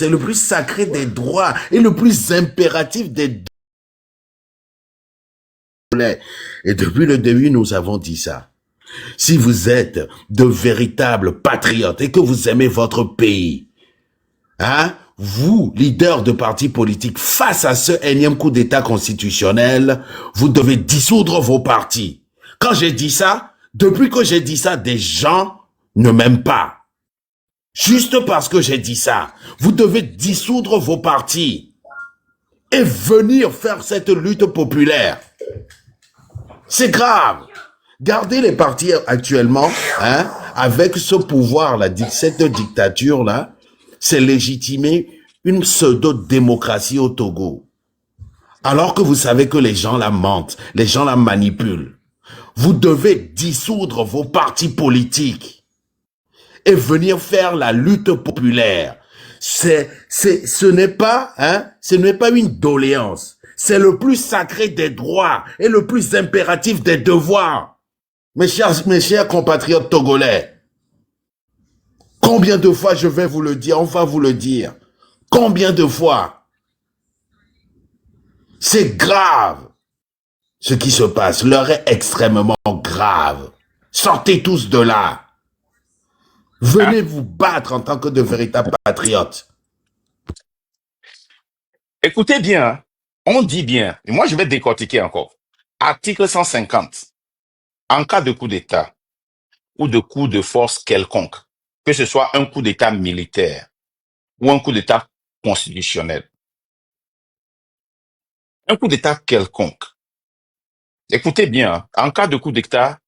c'est le plus sacré des droits et le plus impératif des droits. Et depuis le début, nous avons dit ça. Si vous êtes de véritables patriotes et que vous aimez votre pays, hein, vous, leaders de partis politiques, face à ce énième coup d'État constitutionnel, vous devez dissoudre vos partis. Quand j'ai dit ça, depuis que j'ai dit ça, des gens ne m'aiment pas. Juste parce que j'ai dit ça, vous devez dissoudre vos partis et venir faire cette lutte populaire. C'est grave. Gardez les partis actuellement, hein, avec ce pouvoir-là, cette dictature-là, c'est légitimer une pseudo-démocratie au Togo. Alors que vous savez que les gens la mentent, les gens la manipulent. Vous devez dissoudre vos partis politiques et venir faire la lutte populaire. Ce n'est pas, hein, ce n'est pas une doléance. C'est le plus sacré des droits et le plus impératif des devoirs. Mes chers compatriotes togolais, combien de fois je vais vous le dire, on va vous le dire. Combien de fois? C'est grave ce qui se passe. L'heure est extrêmement grave. Sortez tous de là. Venez vous battre en tant que de véritables patriotes. Écoutez bien, hein. On dit bien, et moi je vais décortiquer encore. Article 150. En cas de coup d'État ou de coup de force quelconque, que ce soit un coup d'État militaire ou un coup d'État constitutionnel, un coup d'État quelconque. Écoutez bien, hein. En cas de coup d'État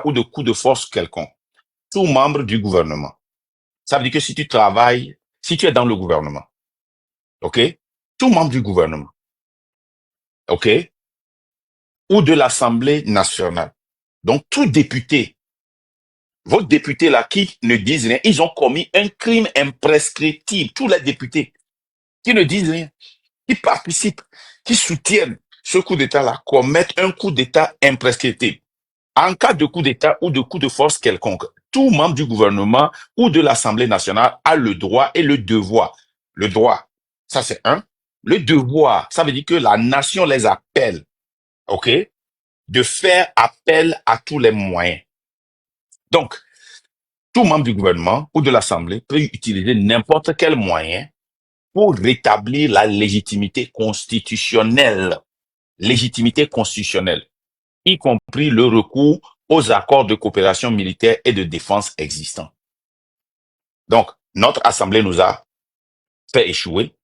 ou de coup de force quelconque, tout membre du gouvernement. Ça veut dire que si tu travailles, si tu es dans le gouvernement, ok, tout membre du gouvernement, ok, ou de l'Assemblée nationale. Donc, tout député, vos députés là qui ne disent rien, ils ont commis un crime imprescriptible. Tous les députés qui ne disent rien, qui participent, qui soutiennent ce coup d'État là, commettent un coup d'État imprescriptible. En cas de coup d'État ou de coup de force quelconque, tout membre du gouvernement ou de l'Assemblée nationale a le droit et le devoir. Le droit, ça c'est un. Le devoir, ça veut dire que la nation les appelle, ok, de faire appel à tous les moyens. Donc, tout membre du gouvernement ou de l'Assemblée peut utiliser n'importe quel moyen pour rétablir la légitimité constitutionnelle. Légitimité constitutionnelle, y compris le recours aux accords de coopération militaire et de défense existants. Donc, notre Assemblée nous a fait échouer,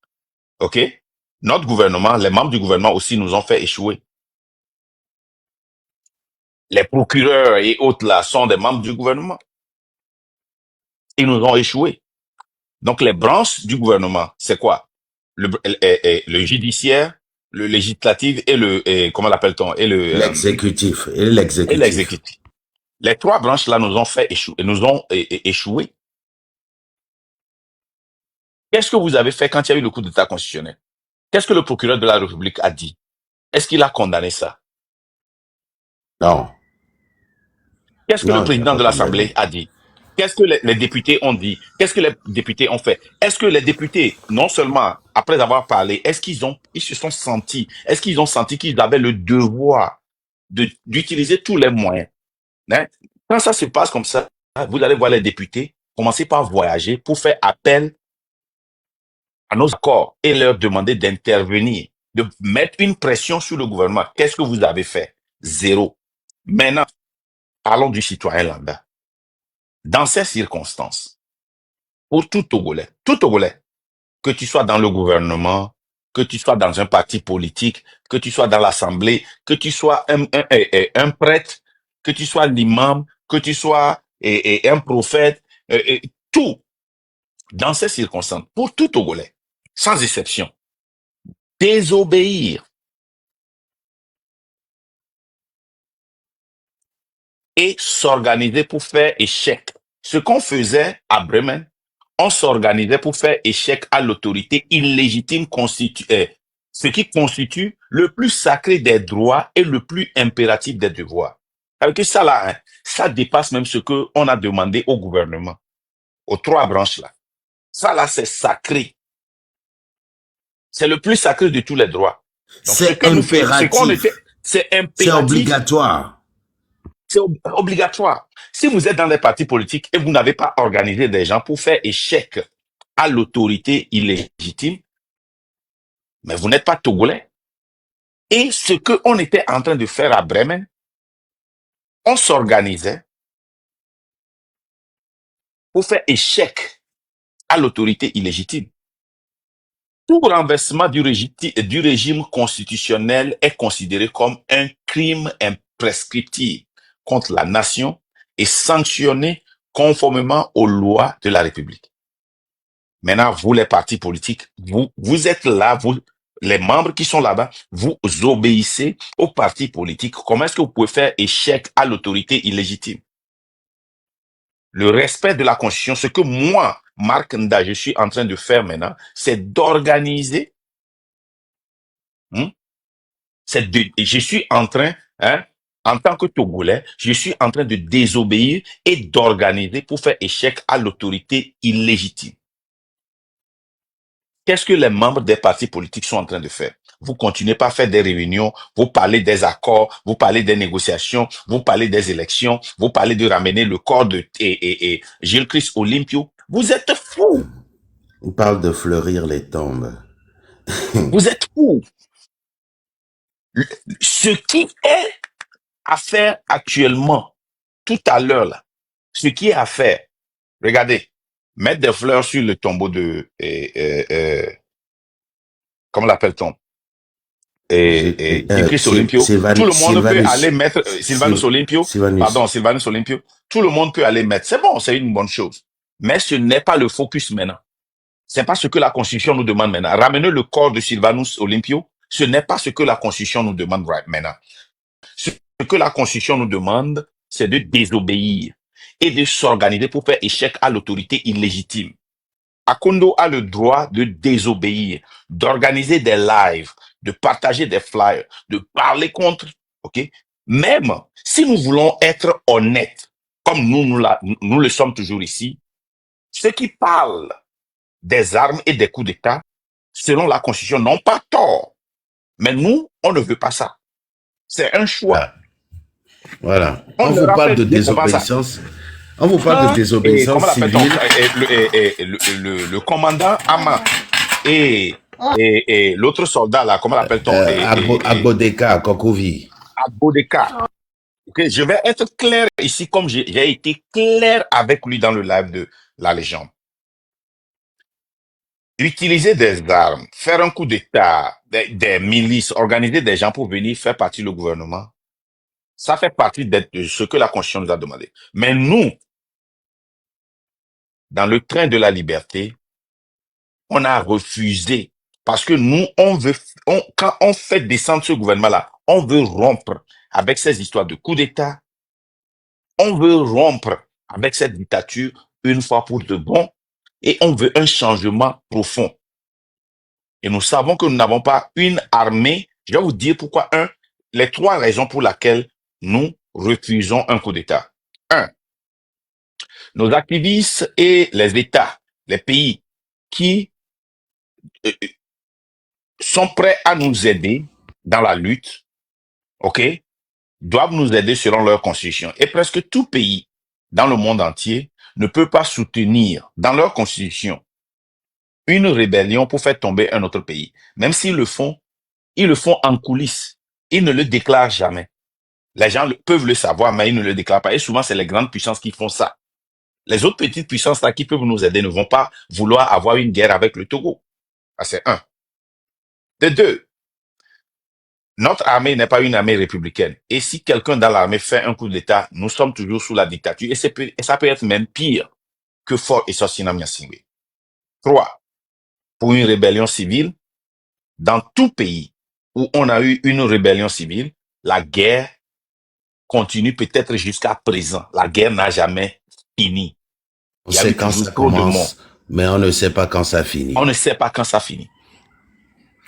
ok? Notre gouvernement, les membres du gouvernement aussi nous ont fait échouer. Les procureurs et autres là sont des membres du gouvernement. Ils nous ont échoué. Donc, les branches du gouvernement, c'est quoi? Le judiciaire, le législatif comment l'appelle-t-on? L'exécutif et Et l'exécutif. l'exécutif. Les trois branches là nous ont fait échouer. Qu'est-ce que vous avez fait quand il y a eu le coup d'État constitutionnel? Qu'est-ce que le procureur de la République a dit? Est-ce qu'il a condamné ça? Non. Qu'est-ce que le Non, il n'a président pas de l'Assemblée condamné. a dit? Qu'est-ce que les députés ont dit? Qu'est-ce que les députés ont fait? Est-ce que les députés, non seulement après avoir parlé, ils se sont sentis, est-ce qu'ils ont senti qu'ils avaient le devoir d'utiliser tous les moyens? Hein? Quand ça se passe comme ça, vous allez voir les députés commencer par voyager pour faire appel à nos accords et leur demander d'intervenir, de mettre une pression sur le gouvernement. Qu'est-ce que vous avez fait? Zéro. Maintenant, parlons du citoyen lambda. Dans ces circonstances, pour tout Togolais, que tu sois dans le gouvernement, que tu sois dans un parti politique, que tu sois dans l'Assemblée, que tu sois un prêtre, que tu sois l'imam, que tu sois un prophète, tout, dans ces circonstances, pour tout Togolais, sans exception, désobéir et s'organiser pour faire échec. Ce qu'on faisait à Bremen, on s'organisait pour faire échec à l'autorité illégitime ce qui constitue le plus sacré des droits et le plus impératif des devoirs. Avec ça là, hein, ça dépasse même ce que on a demandé au gouvernement, aux trois branches là. Ça là, c'est sacré. C'est le plus sacré de tous les droits. Donc, ce C'est que nous faisons, ce qu'on était, impératif. c'est C'est impératif, obligatoire. c'est obligatoire. Si vous êtes dans des partis politiques et vous n'avez pas organisé des gens pour faire échec à l'autorité illégitime, mais vous n'êtes pas togolais. Et ce qu'on était en train de faire à Bremen, on s'organisait pour faire échec à l'autorité illégitime. Tout renversement du régime constitutionnel est considéré comme un crime imprescriptible contre la nation et sanctionné conformément aux lois de la République. Maintenant, vous, les partis politiques, vous êtes là, vous, les membres qui sont là-bas, vous obéissez aux partis politiques. Comment est-ce que vous pouvez faire échec à l'autorité illégitime? Le respect de la Constitution, ce que moi, Marc Nda, je suis en train de faire maintenant, c'est d'organiser, je suis en train, en tant que Togolais, je suis en train de désobéir et d'organiser pour faire échec à l'autorité illégitime. Qu'est-ce que les membres des partis politiques sont en train de faire? Vous continuez pas à faire des réunions, vous parlez des accords, vous parlez des négociations, vous parlez des élections, vous parlez de ramener le corps de Gilles Christ Olympio. Vous êtes fous. On parle de fleurir les tombes. Vous êtes fous. Ce qui est à faire actuellement, tout à l'heure là, ce qui est à faire, regardez, mettre des fleurs sur le tombeau de, comment l'appelle-t-on? Gilles Christ Olympio. Tout le monde peut aller mettre Sylvanus Olympio. Pardon, Sylvanus Olympio. Tout le monde peut aller mettre. C'est bon, c'est une bonne chose. Mais ce n'est pas le focus maintenant. C'est pas ce que la Constitution nous demande maintenant. Ramener le corps de Sylvanus Olympio, ce n'est pas ce que la Constitution nous demande maintenant. Ce que la Constitution nous demande, c'est de désobéir et de s'organiser pour faire échec à l'autorité illégitime. Akondo a le droit de désobéir, d'organiser des lives, de partager des flyers, de parler contre, ok? Même si nous voulons être honnêtes, comme nous le sommes toujours ici, ceux qui parlent des armes et des coups d'État, selon la Constitution, n'ont pas tort. Mais nous, on ne veut pas ça. C'est un choix. Voilà. On vous parle de désobéissance. On vous parle de désobéissance civile. Le commandant Ama et l'autre soldat là, comment l'appelle-t-on? Agbodeka, Kokovi. Agbodeka. Okay, je vais être clair ici comme j'ai été clair avec lui dans le live de la légende. Utiliser des armes, faire un coup d'État, des milices, organiser des gens pour venir faire partie du gouvernement, ça fait partie de ce que la Constitution nous a demandé. Mais nous, dans le train de la liberté, on a refusé parce que nous, quand on fait descendre ce gouvernement-là, on veut rompre avec ces histoires de coup d'État, on veut rompre avec cette dictature une fois pour de bon et on veut un changement profond. Et nous savons que nous n'avons pas une armée. Je vais vous dire pourquoi. Les 3 raisons pour lesquelles nous refusons un coup d'État. 1. Nos activistes et les États, les pays qui sont prêts à nous aider dans la lutte, ok, doivent nous aider selon leur constitution. Et presque tout pays dans le monde entier ne peut pas soutenir dans leur constitution une rébellion pour faire tomber un autre pays. Même s'ils le font, ils le font en coulisses. Ils ne le déclarent jamais. Les gens peuvent le savoir, mais ils ne le déclarent pas. Et souvent, c'est les grandes puissances qui font ça. Les autres petites puissances là qui peuvent nous aider ne vont pas vouloir avoir une guerre avec le Togo. Ça, c'est 1. De 2, notre armée n'est pas une armée républicaine. Et si quelqu'un dans l'armée fait un coup d'État, nous sommes toujours sous la dictature. Et ça peut être même pire que Fort et Sosina Miasingwe. 3, pour une rébellion civile, dans tout pays où on a eu une rébellion civile, la guerre continue peut-être jusqu'à présent. La guerre n'a jamais fini. On sait quand ça commence, mais on ne sait pas quand ça finit. On ne sait pas quand ça finit.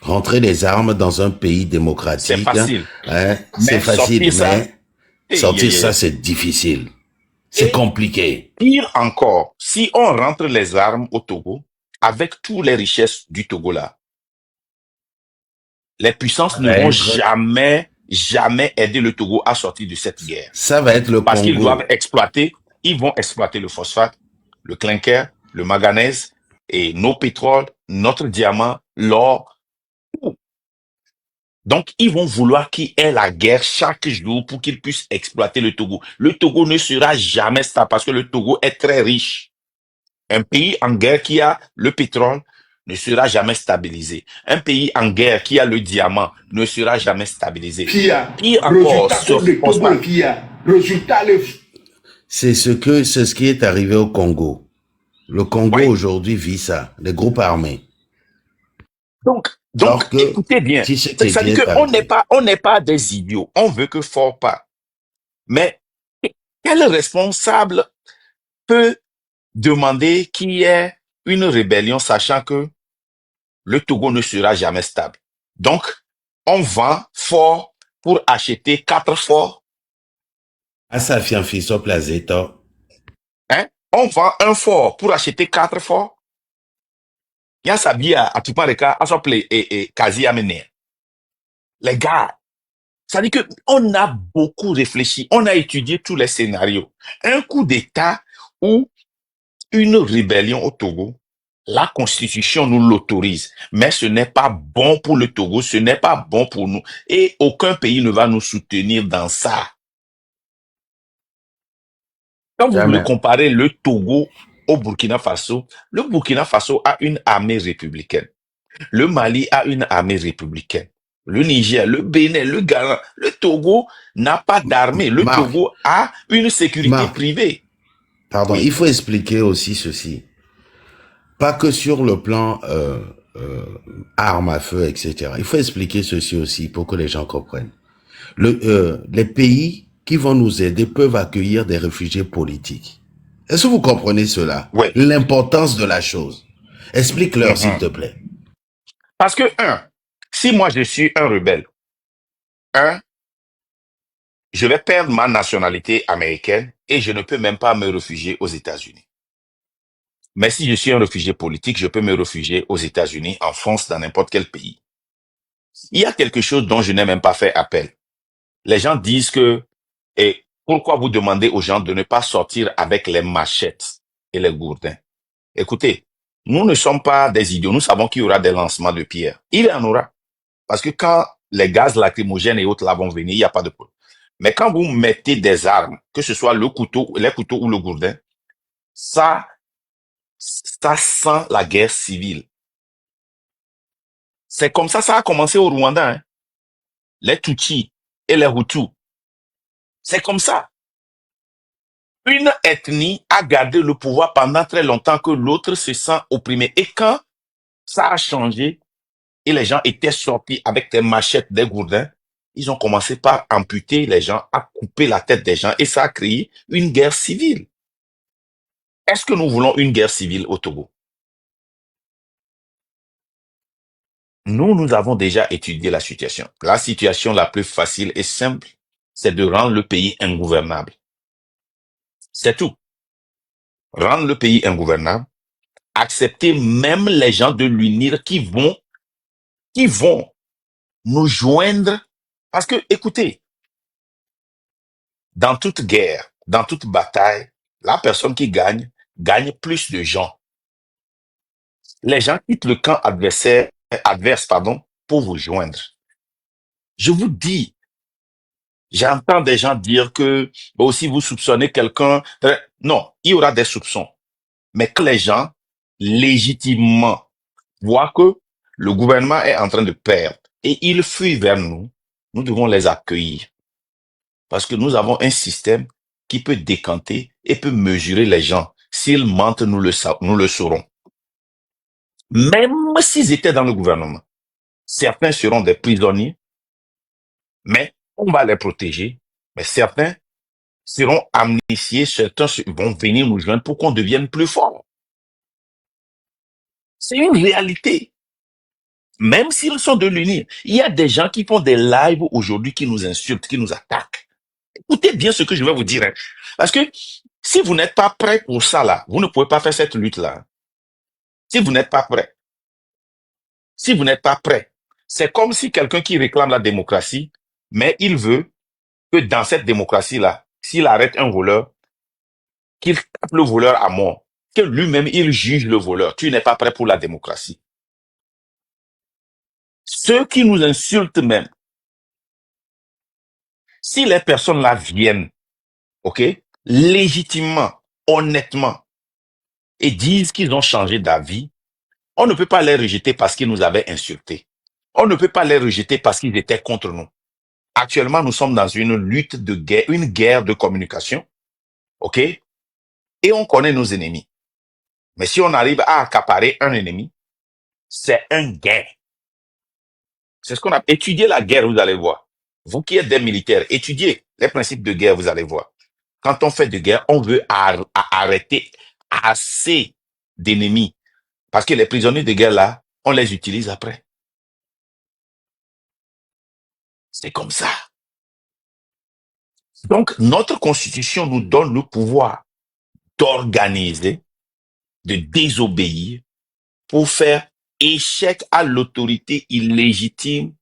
Rentrer des armes dans un pays démocratique, c'est facile. C'est facile, mais sortir ça, c'est difficile. C'est compliqué. Pire encore, si on rentre les armes au Togo, avec toutes les richesses du Togo là, les puissances Ça ne va vont être, jamais aider le Togo à sortir de cette guerre. ça va être le Parce qu'ils doivent Congo. exploiter, ils vont exploiter le phosphate, le clinker, le manganèse et nos pétroles, notre diamant, l'or. Tout. Donc, ils vont vouloir qu'il y ait la guerre chaque jour pour qu'ils puissent exploiter le Togo. Le Togo ne sera jamais stable parce que le Togo est très riche. Un pays en guerre qui a le pétrole ne sera jamais stabilisé. Un pays en guerre qui a le diamant ne sera jamais stabilisé. Kia, Pire encore, résultat ce pour le Togo, phosphate. Kia, résultat le. C'est ce qui est arrivé au Congo. Le Congo Oui. aujourd'hui vit ça, les groupes armés. Donc, Alors que écoutez bien. Ça Tshisekedi dit est qu'on arrivé. n'est pas des idiots. On veut que fort pas. Mais quel responsable peut demander qu'il y ait une rébellion sachant que le Togo ne sera jamais stable? Donc, on vend fort pour acheter 4 forts. Asafian Fiso Plazeto. Hein? On vend un fort pour acheter 4 forts. Il y a Sabia à Tupareka, à Sople et Kazi Amene. Les gars, ça dit que on a beaucoup réfléchi, on a étudié tous les scénarios. Un coup d'État ou une rébellion au Togo, la Constitution nous l'autorise, mais ce n'est pas bon pour le Togo, ce n'est pas bon pour nous. Et aucun pays ne va nous soutenir dans ça. Quand vous voulez Jamais. comparer le Togo au Burkina Faso, le Burkina Faso a une armée républicaine. Le Mali a une armée républicaine. Le Niger, le Bénin, le Ghana, le Togo n'a pas d'armée. Le Marc, Togo a une sécurité Marc, privée. pardon, il Oui, faut expliquer aussi ceci. Pas que sur le plan armes à feu, etc. Il faut expliquer ceci aussi pour que les gens comprennent. Les pays qui vont nous aider peuvent accueillir des réfugiés politiques. Est-ce que vous comprenez cela? oui. L'importance de la chose. Explique-leur, s'il te Mhm. plaît. Parce que, si moi je suis un rebelle, un, je vais perdre ma nationalité américaine et je ne peux même pas me réfugier aux États-Unis. Mais si je suis un réfugié politique, je peux me réfugier aux États-Unis, en France, dans n'importe quel pays. Il y a quelque chose dont je n'ai même pas fait appel. Les gens disent que, et pourquoi vous demandez aux gens de ne pas sortir avec les machettes et les gourdins? Écoutez, nous ne sommes pas des idiots. Nous savons qu'il y aura des lancements de pierres. Il y en aura. Parce que quand les gaz lacrymogènes et autres là vont venir, il n'y a pas de problème. Mais quand vous mettez des armes, que ce soit le couteau, les couteaux ou le gourdin, ça, ça sent la guerre civile. C'est comme ça a commencé au Rwanda, hein. Les Tutsis et les Hutus. C'est comme ça. Une ethnie a gardé le pouvoir pendant très longtemps que l'autre se sent opprimé. Et quand ça a changé et les gens étaient sortis avec des machettes, des gourdins, ils ont commencé par amputer les gens, à couper la tête des gens et ça a créé une guerre civile. Est-ce que nous voulons une guerre civile au Togo? Nous avons déjà étudié la situation. La situation la plus facile et simple, c'est de rendre le pays ingouvernable. C'est tout. Rendre le pays ingouvernable, accepter même les gens de l'UNIR qui vont nous joindre. Parce que, écoutez, dans toute guerre, dans toute bataille, la personne qui gagne, gagne plus de gens. Les gens quittent le camp adverse, pour vous joindre. Je vous dis, j'entends des gens dire que, bon, si vous soupçonnez quelqu'un, non, il y aura des soupçons. Mais que les gens, légitimement, voient que le gouvernement est en train de perdre et ils fuient vers nous, nous devons les accueillir. Parce que nous avons un système qui peut décanter et peut mesurer les gens. S'ils mentent, nous le saurons. Même s'ils étaient dans le gouvernement, certains seront des prisonniers, mais on va les protéger. Mais certains seront amnistiés, certains vont venir nous joindre pour qu'on devienne plus fort. C'est une réalité. Même s'ils sont de l'UNIR, il y a des gens qui font des lives aujourd'hui qui nous insultent, qui nous attaquent. Écoutez bien ce que je vais vous dire, hein. Parce que si vous n'êtes pas prêt pour ça là, vous ne pouvez pas faire cette lutte là. Si vous n'êtes pas prêt, si vous n'êtes pas prêt, c'est comme si quelqu'un qui réclame la démocratie, mais il veut que dans cette démocratie-là, s'il arrête un voleur, qu'il tape le voleur à mort, que lui-même il juge le voleur. Tu n'es pas prêt pour la démocratie. Ceux qui nous insultent même, si les personnes-là viennent, ok, légitimement, honnêtement, et disent qu'ils ont changé d'avis, on ne peut pas les rejeter parce qu'ils nous avaient insultés. On ne peut pas les rejeter parce qu'ils étaient contre nous. Actuellement, nous sommes dans une lutte de guerre, une guerre de communication, ok? Et on connaît nos ennemis. Mais si on arrive à accaparer un ennemi, c'est un guerre. C'est ce qu'on a étudié la guerre, vous allez voir. Vous qui êtes des militaires, étudiez les principes de guerre, vous allez voir. Quand on fait de guerre, on veut arrêter assez d'ennemis. Parce que les prisonniers de guerre, là, on les utilise après. C'est comme ça. Donc, notre constitution nous donne le pouvoir d'organiser, de désobéir pour faire échec à l'autorité illégitime,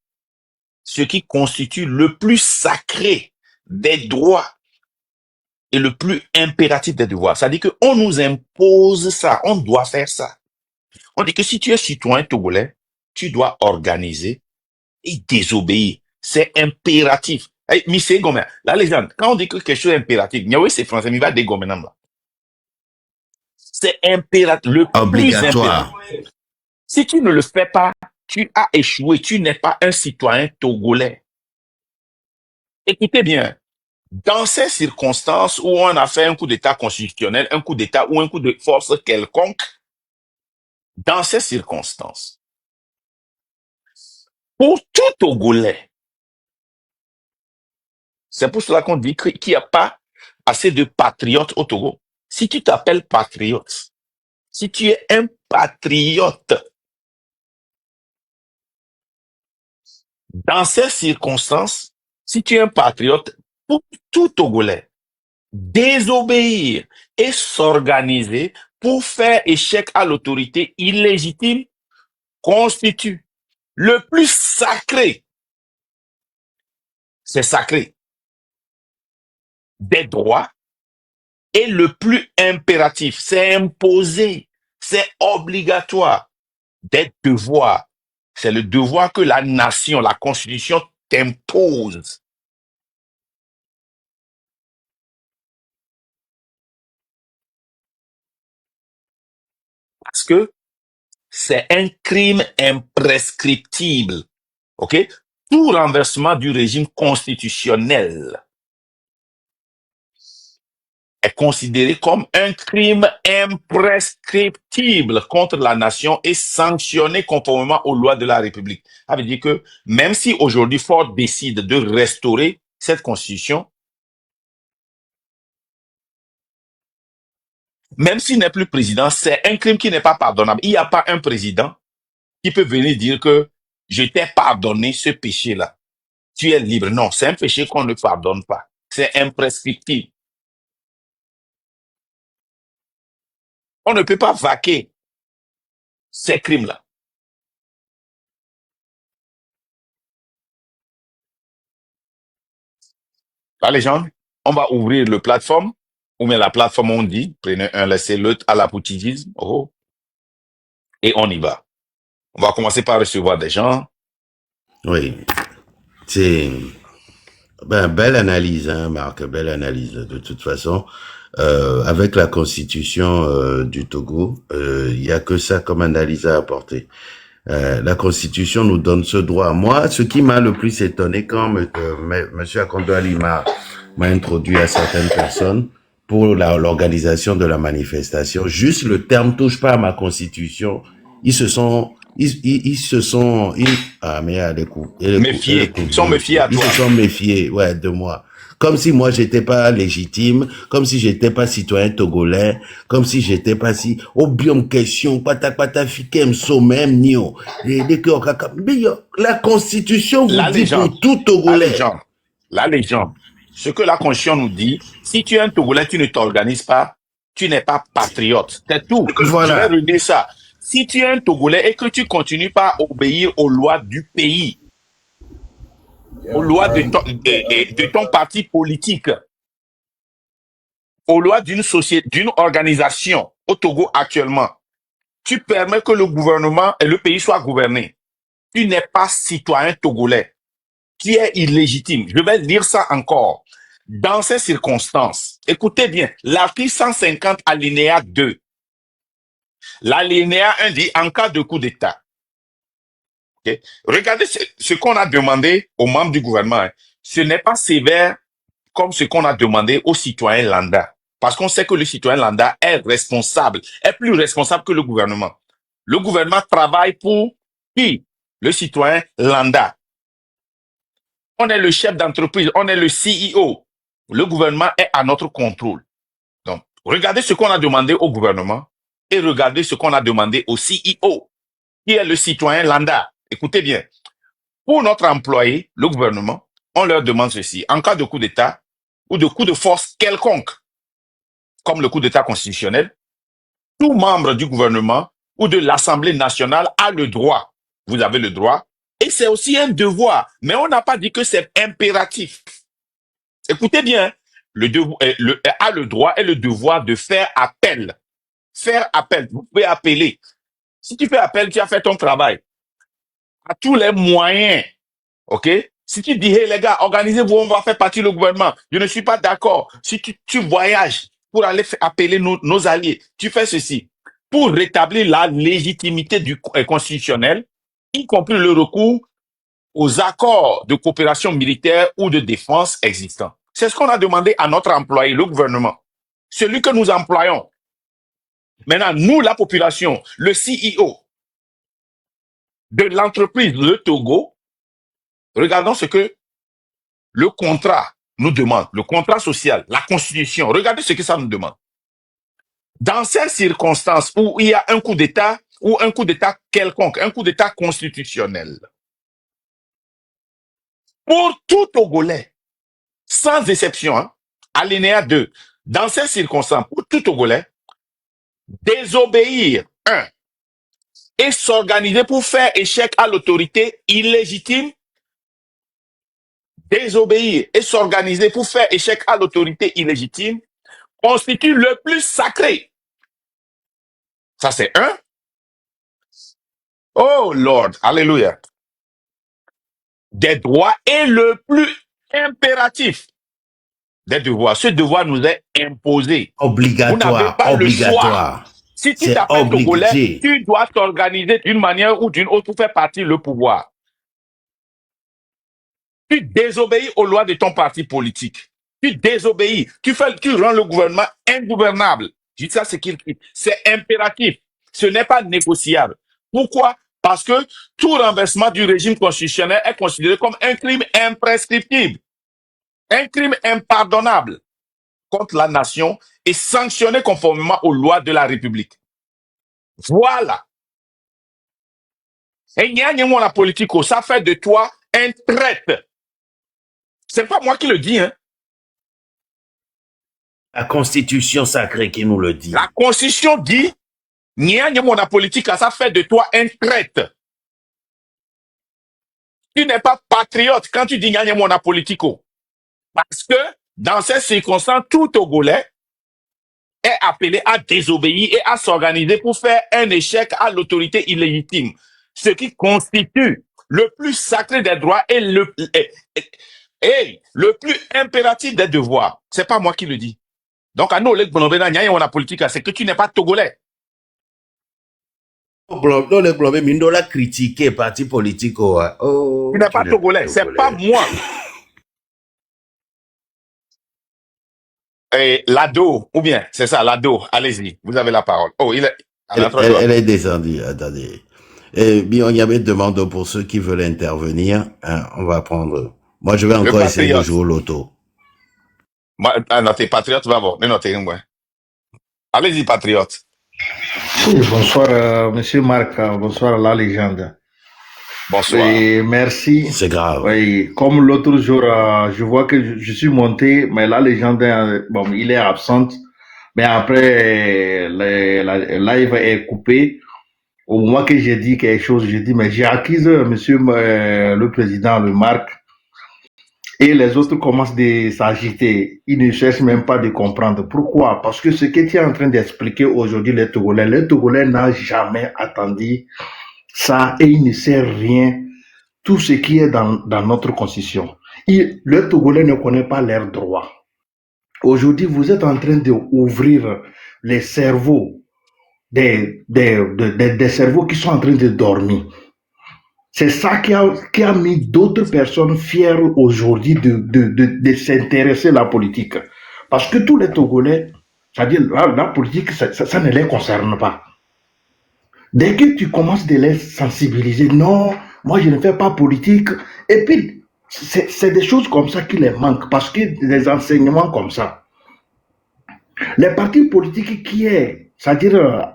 ce qui constitue le plus sacré des droits et le plus impératif des devoirs. C'est-à-dire qu'on nous impose ça, on doit faire ça. On dit que si tu es citoyen togolais, tu dois organiser et désobéir. C'est impératif. Hey, mais c'est gomme. La légende, quand on dit que quelque chose est impératif, oui, c'est français, mais il va dégommer là. C'est impératif, le plus Obligatoire. impératif. Si tu ne le fais pas, tu as échoué, tu n'es pas un citoyen togolais. Écoutez bien, dans ces circonstances où on a fait un coup d'État constitutionnel, un coup d'État ou un coup de force quelconque, dans ces circonstances, pour tout Togolais, c'est pour cela qu'on dit qu'il n'y a pas assez de patriotes au Togo. Si tu t'appelles patriote, si tu es un patriote, dans ces circonstances, si tu es un patriote, pour tout Togolais, désobéir et s'organiser pour faire échec à l'autorité illégitime constitue le plus sacré, c'est sacré, des droits et le plus impératif, c'est imposé, c'est obligatoire, des devoirs. C'est le devoir que la nation, la constitution t'impose. Parce que c'est un crime imprescriptible. OK? Tout renversement du régime constitutionnel est considéré comme un crime imprescriptible contre la nation et sanctionné conformément aux lois de la République. Ça veut dire que même si aujourd'hui Ford décide de restaurer cette constitution, même s'il n'est plus président, c'est un crime qui n'est pas pardonnable. Il n'y a pas un président qui peut venir dire que je t'ai pardonné ce péché-là. Tu es libre. Non, c'est un péché qu'on ne pardonne pas. C'est imprescriptible. On ne peut pas vaquer ces crimes-là. La légende, on va ouvrir le plateforme, ou bien la plateforme, on dit, prenez un laissez-le à la poutidisme, et on y va. On va commencer par recevoir des gens. Oui, c'est belle analyse, hein, Marc, belle analyse. De toute façon, avec la constitution du Togo, il y a que ça comme analyse à apporter. La Constitution nous donne ce droit. Moi, ce qui m'a le plus étonné quand Monsieur Akondo Ali m'a introduit à certaines personnes pour l'organisation de la manifestation, juste le terme touche pas à ma Constitution. Ils se sont, mais Méfiés. Ils sont méfiés à ils toi. se sont méfiés, ouais, de moi. Comme si moi j'étais pas légitime, comme si j'étais pas citoyen togolais, comme si j'étais pas si bien question pata fikem somem nio. La constitution vous La dit légende. pour tout togolais. La légende. Ce que la Constitution nous dit, si tu es un Togolais, tu ne t'organises pas, tu n'es pas patriote. C'est tout. Voilà. Je vais redire ça. Si tu es un Togolais et que tu continues pas à obéir aux lois du pays, aux lois de ton parti politique, aux lois d'une société, d'une organisation au Togo actuellement, tu permets que le gouvernement et le pays soient gouvernés. Tu n'es pas citoyen togolais. Tu es illégitime. Je vais lire ça encore. Dans ces circonstances, écoutez bien, l'article 150 alinéa 2. L'alinéa 1 dit en cas de coup d'État. Okay? Regardez ce qu'on a demandé aux membres du gouvernement. Hein. Ce n'est pas sévère comme ce qu'on a demandé aux citoyens lambda. Parce qu'on sait que le citoyen lambda est responsable, est plus responsable que le gouvernement. Le gouvernement travaille pour qui? Le citoyen lambda. On est le chef d'entreprise, on est le CEO. Le gouvernement est à notre contrôle. Donc, regardez ce qu'on a demandé au gouvernement et regardez ce qu'on a demandé au CEO, qui est le citoyen lambda. Écoutez bien. Pour notre employé, le gouvernement, on leur demande ceci. En cas de coup d'État ou de coup de force quelconque, comme le coup d'État constitutionnel, tout membre du gouvernement ou de l'Assemblée nationale a le droit. Vous avez le droit. Et c'est aussi un devoir. Mais on n'a pas dit que c'est impératif. Écoutez bien. A le droit et le devoir de faire appel. Faire appel. Vous pouvez appeler. Si tu fais appel, tu as fait ton travail. À tous les moyens. OK? Si tu dis, hey les gars, organisez-vous, on va faire partie du gouvernement. Je ne suis pas d'accord. Si tu voyages pour aller appeler nos alliés, tu fais ceci. Pour rétablir la légitimité du constitutionnel, y compris le recours aux accords de coopération militaire ou de défense existants. C'est ce qu'on a demandé à notre employé, le gouvernement. Celui que nous employons. Maintenant, nous, la population, le CEO de l'entreprise Le Togo, regardons ce que le contrat nous demande, le contrat social, la constitution. Regardez ce que ça nous demande. Dans ces circonstances où il y a un coup d'État ou un coup d'État quelconque, un coup d'État constitutionnel, pour tout Togolais, sans exception, hein, alinéa 2, dans ces circonstances, pour tout Togolais, désobéir, un, et s'organiser pour faire échec à l'autorité illégitime, désobéir et s'organiser pour faire échec à l'autorité illégitime, constitue le plus sacré. Ça, c'est un. Oh Lord, alléluia. Des droits et le plus impératif des devoirs. Ce devoir nous est imposé. Vous n'avez pas le choix. Si tu t'appelles Togolais, tu dois t'organiser d'une manière ou d'une autre pour faire partie du pouvoir. Tu désobéis aux lois de ton parti politique. Tu désobéis. Tu rends le gouvernement ingouvernable. Je dis ça, c'est impératif. Ce n'est pas négociable. Pourquoi? Parce que tout renversement du régime constitutionnel est considéré comme un crime imprescriptible, un crime impardonnable contre la nation et sanctionné conformément aux lois de la République. Voilà. Et la politique, ça fait de toi un traître. C'est pas moi qui le dis, hein. La constitution sacrée qui nous le dit. La constitution dit, la politique, ça fait de toi un traître. Tu n'es pas patriote quand tu dis la politique. Parce que dans ces circonstances, tout Togolais est appelé à désobéir et à s'organiser pour faire un échec à l'autorité illégitime. Ce qui constitue le plus sacré des droits et le plus impératif des devoirs. C'est pas moi qui le dis. Donc, à nous, les la politique, c'est que tu n'es pas Togolais. Non, les globés, mais la critiquer parti politique. Oh, tu n'es pas Togolais, c'est pas moi. Et l'ado, ou bien, c'est ça, l'ado, allez-y, vous avez la parole. Oh, elle est descendue, attendez. Bien, il y avait une demande pour ceux qui veulent intervenir. Hein, on va prendre. Moi, je vais encore essayer de jouer au loto. Moi, non, t'es patriote, va voir. Non, t'es ouais. Allez-y, patriote. Oui, bonsoir, monsieur Marc, bonsoir à la légende. Bonsoir. Et merci. C'est grave. Oui, comme l'autre jour, je vois que je suis monté, mais la légende, bon, il est absent. Mais après, la live est coupée. au moment que j'ai dit quelque chose, j'ai dit, mais j'ai acquis, monsieur le président, le Marc, et les autres commencent à s'agiter. Ils ne cherchent même pas de comprendre. Pourquoi? Parce que ce que tu es en train d'expliquer aujourd'hui, les Togolais n'ont jamais attendu ça et ils ne savent rien. Tout ce qui est dans notre constitution. Le Togolais ne connaît pas leurs droits. Aujourd'hui, vous êtes en train d'ouvrir les cerveaux des cerveaux qui sont en train de dormir. C'est ça qui a mis d'autres personnes fières aujourd'hui de s'intéresser à la politique. Parce que tous les Togolais, c'est-à-dire la politique, ça ne les concerne pas. Dès que tu commences de les sensibiliser, non, moi je ne fais pas politique. Et puis, c'est des choses comme ça qui les manquent. Parce que des enseignements comme ça, les partis politiques c'est-à-dire,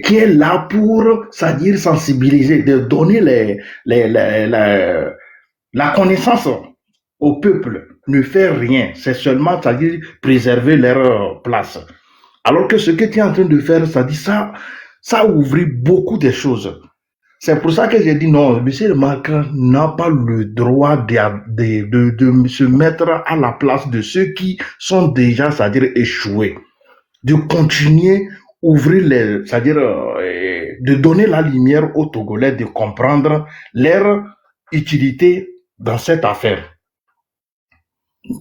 qui est là pour, c'est-à-dire sensibiliser, de donner la connaissance au peuple, ne faire rien. C'est seulement, c'est-à-dire, préserver leur place. Alors que ce que tu es en train de faire, ça ouvre beaucoup de choses. C'est pour ça que j'ai dit non, M. Macron n'a pas le droit de se mettre à la place de ceux qui sont déjà, c'est-à-dire échoués. De continuer, ouvrir c'est-à-dire de donner la lumière aux Togolais, de comprendre leur utilité dans cette affaire.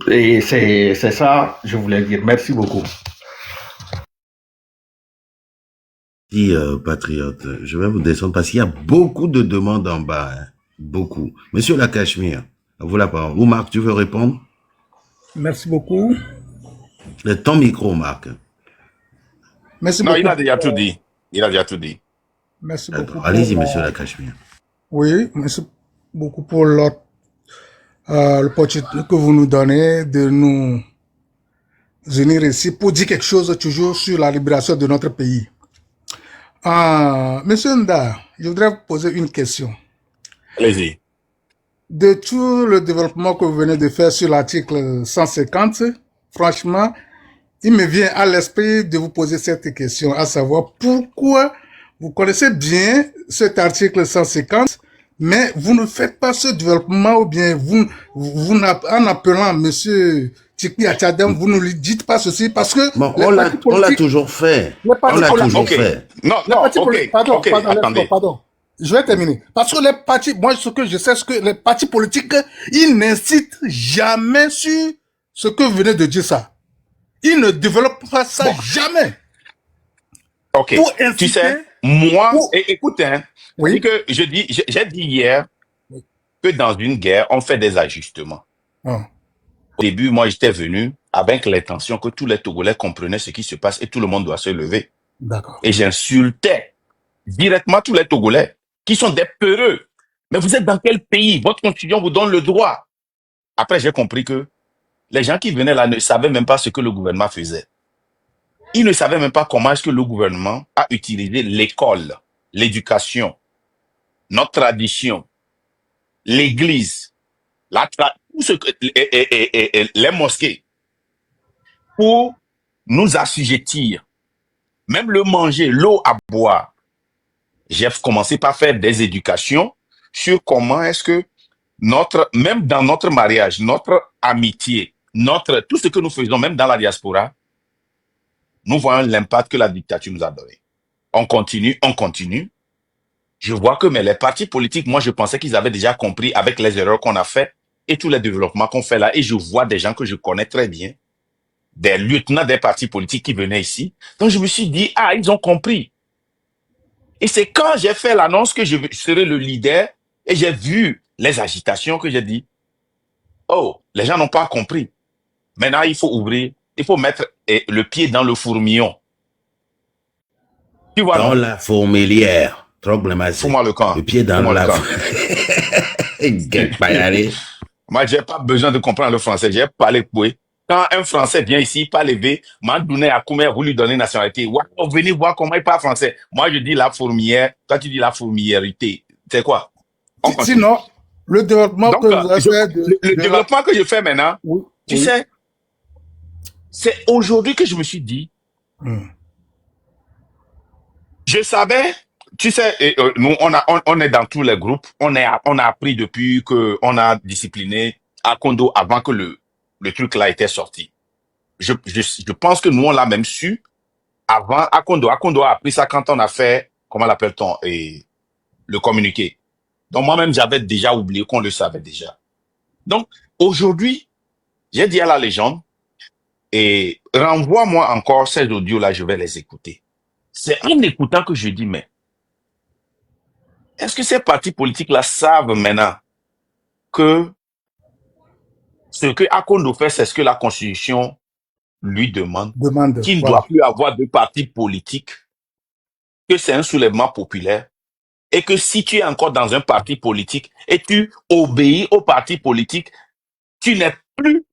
Et c'est ça, je voulais dire. Merci beaucoup. Patriote, je vais vous descendre parce qu'il y a beaucoup de demandes en bas. Hein. Beaucoup. Monsieur Lacachemire, à vous la parole. Ou Marc, tu veux répondre? Merci beaucoup. Ton micro, Marc. Merci Non, beaucoup. il a déjà tout dit. Il a déjà tout dit. Merci beaucoup. Allez-y, monsieur Lacachemire. Oui, merci beaucoup pour l'opportunité que vous nous donnez de nous venir ici pour dire quelque chose toujours sur la libération de notre pays. Monsieur Nda, je voudrais vous poser une question. Allez-y. De tout le développement que vous venez de faire sur l'article 150, franchement, il me vient à l'esprit de vous poser cette question, à savoir pourquoi vous connaissez bien cet article 150, mais vous ne faites pas ce développement, ou bien vous en appelant monsieur Tchikwi Atchadem, vous ne lui dites pas ceci, parce que bon, on l'a toujours fait. On l'a toujours fait. Non, ok. Pardon. Je vais terminer. Parce que les partis, moi, ce que je sais, c'est que les partis politiques, ils n'incitent jamais sur ce que vous venez de dire ça. Ils ne développent pas ça jamais. Ok. Inciter, tu sais, moi, écoute, hein, oui. j'ai dit hier que dans une guerre, on fait des ajustements. Au début, moi, j'étais venu avec l'intention que tous les Togolais comprenaient ce qui se passe et tout le monde doit se lever. D'accord. Et j'insultais directement tous les Togolais qui sont des peureux. Mais vous êtes dans quel pays? Votre constitution vous donne le droit. Après, j'ai compris que les gens qui venaient là ne savaient même pas ce que le gouvernement faisait. Ils ne savaient même pas comment est-ce que le gouvernement a utilisé l'école, l'éducation, notre tradition, l'église, tout ce que, les mosquées, pour nous assujettir, même le manger, l'eau à boire. J'ai commencé par faire des éducations sur comment est-ce que même dans notre mariage, notre amitié, tout ce que nous faisons, même dans la diaspora, nous voyons l'impact que la dictature nous a donné. On continue. Je vois que mais les partis politiques, moi je pensais qu'ils avaient déjà compris avec les erreurs qu'on a faites et tous les développements qu'on fait là. Et je vois des gens que je connais très bien, des lieutenants des partis politiques qui venaient ici. Donc je me suis dit, ils ont compris. Et c'est quand j'ai fait l'annonce que je serai le leader et j'ai vu les agitations que j'ai dit, les gens n'ont pas compris. Maintenant, il faut ouvrir, il faut mettre le pied dans le fourmillon. Tu vois, dans la fourmilière. Fous-moi le camp. Le pied dans la Moi, j'ai pas besoin de comprendre le français. J'ai parlé pour quand un Français vient ici, pas levé, Mandouné Akoumé, vous lui donnez nationalité. Venez voir comment il parle français. Moi, je dis la fourmilière. Toi, tu dis la fourmiliérité. C'est quoi? Sinon, le développement que vous avez fait... Le développement que je fais maintenant, tu sais, c'est aujourd'hui que je me suis dit, Je savais, tu sais, nous, on est dans tous les groupes. On a appris depuis que on a discipliné Akondo avant que le truc là était sorti. Je pense que nous, on l'a même su avant Akondo. Akondo a appris ça quand on a fait, comment l'appelle-t-on, et le communiqué. Donc, moi-même, j'avais déjà oublié qu'on le savait déjà. Donc, aujourd'hui, j'ai dit à la légende, et renvoie-moi encore ces audios-là, je vais les écouter. C'est en écoutant que je dis, mais est-ce que ces partis politiques-là savent maintenant que ce que Akondo fait, c'est ce que la Constitution lui demande, Demande, qu'il ne doit voilà. plus avoir de parti politique, que c'est un soulèvement populaire, et que si tu es encore dans un parti politique et tu obéis au parti politique, tu n'es plus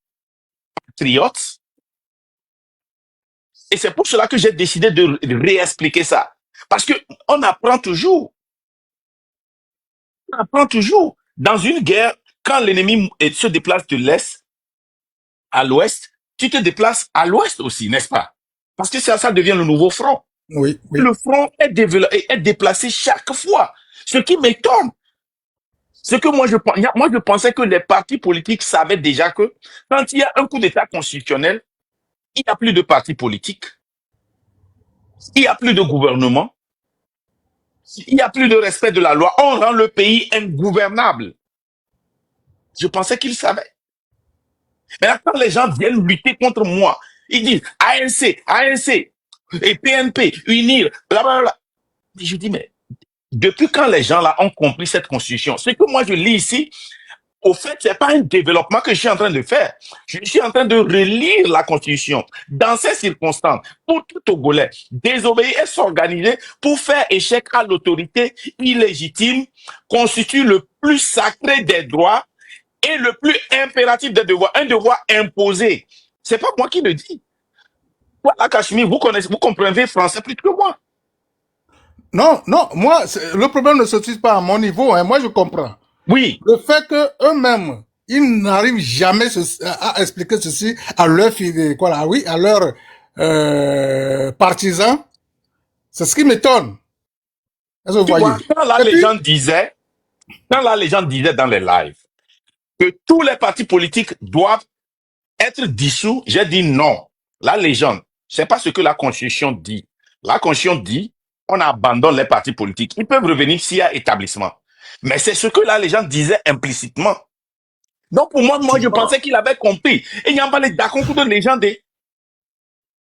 patriote. Et c'est pour cela que j'ai décidé de réexpliquer ça. Parce que on apprend toujours. On apprend toujours. Dans une guerre, quand l'ennemi se déplace de l'Est à l'Ouest, tu te déplaces à l'Ouest aussi, n'est-ce pas? Parce que ça devient le nouveau front. Oui, oui. Le front est déplacé chaque fois. Ce qui m'étonne, c'est que moi je pensais que les partis politiques savaient déjà que quand il y a un coup d'État constitutionnel, il n'y a plus de partis politiques, il n'y a plus de gouvernement, il n'y a plus de respect de la loi. On rend le pays ingouvernable. Je pensais qu'ils savaient. Mais là, quand les gens viennent lutter contre moi, ils disent ANC, ANC, et PNP, unir, blablabla. Je dis, mais depuis quand les gens là ont compris cette constitution? Ce que moi je lis ici, au fait, c'est pas un développement que je suis en train de faire. Je suis en train de relire la constitution. Dans ces circonstances, pour tout Togolais, désobéir et s'organiser pour faire échec à l'autorité illégitime constitue le plus sacré des droits et le plus impératif des devoirs, un devoir imposé. C'est pas moi qui le dis. Voilà, Cachemire, vous comprenez français plus que moi. Non, non, moi, le problème ne se situe pas à mon niveau, hein, moi je comprends. Oui. Le fait que eux-mêmes, ils n'arrivent jamais à expliquer ceci à leurs filles, quoi là, oui, à leurs partisans, c'est ce qui m'étonne. Est-ce que vous Tu voyez? vois, quand la légende disait dans les lives que tous les partis politiques doivent être dissous, j'ai dit non. La légende, c'est pas ce que la Constitution dit. La Constitution dit, on abandonne les partis politiques. Ils peuvent revenir s'il y a établissement. Mais c'est ce que la légende disait implicitement. Donc pour moi, je pensais qu'il avait compris. Et il n'y a pas les d'accord de légende.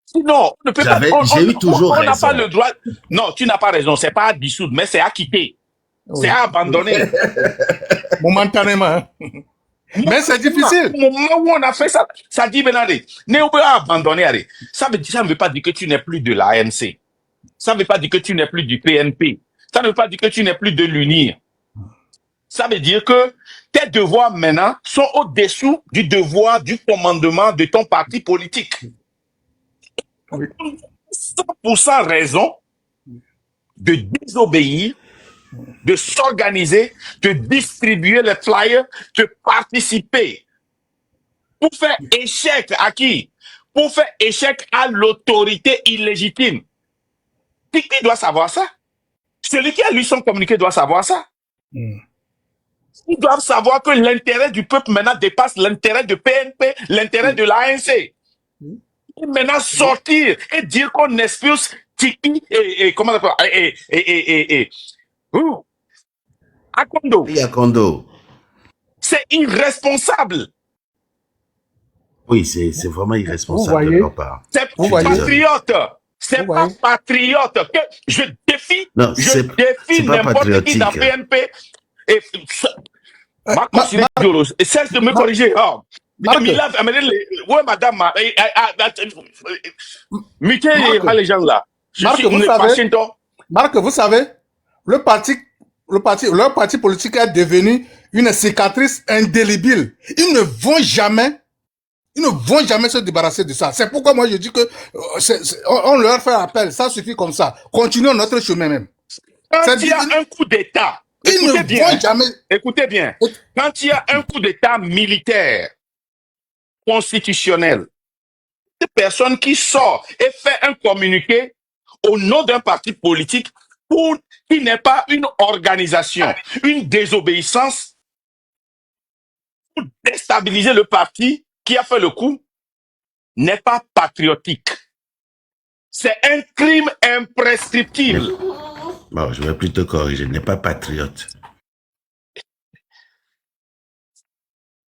Sinon, on ne peut pas. J'ai eu toujours On n'a raison. pas le droit. Non, tu n'as pas raison. C'est pas à dissoudre, mais c'est à quitter. Oui. C'est à abandonner. Momentanément. Hein. Mais c'est difficile. Au moment où on a fait ça, ça dit, Benadé, ne peut pas abandonner. Ça ne veut pas dire que tu n'es plus de l'ANC. Ça ne veut pas dire que tu n'es plus du PNP. Ça ne veut pas dire que tu n'es plus de l'UNIR. Ça veut dire que tes devoirs maintenant sont au-dessous du devoir du commandement de ton parti politique. Oui. 100% raison de désobéir, de s'organiser, de distribuer les flyers, de participer. Pour faire échec à qui? Pour faire échec à l'autorité illégitime. Qui doit savoir ça? Celui qui a lu son communiqué doit savoir ça. Ils doivent savoir que l'intérêt du peuple maintenant dépasse l'intérêt de PNP, l'intérêt de l'ANC. Et maintenant sortir et dire qu'on expulse Tiki et comment on appelle Akondo. Et Akondo. C'est irresponsable. Oui, c'est vraiment irresponsable de leur part. C'est pas patriote. C'est pas patriote. Que je défie n'importe qui dans PNP. Et cesse de me corriger. Oh. Ouais, madame. Muté les gens là. Marc, vous savez, leur parti politique est devenu une cicatrice indélébile. Ils ne vont jamais se débarrasser de ça. C'est pourquoi moi je dis que on leur fait appel. Ça suffit comme ça. Continuons notre chemin même. Quand il y a un coup d'État, écoutez bien. Quand il y a un coup d'État militaire, constitutionnel, cette personne qui sort et fait un communiqué au nom d'un parti politique qui n'est pas une organisation, une désobéissance pour déstabiliser le parti qui a fait le coup, n'est pas patriotique. C'est un crime imprescriptible. Bon, je vais plus te corriger, je n'ai pas patriote.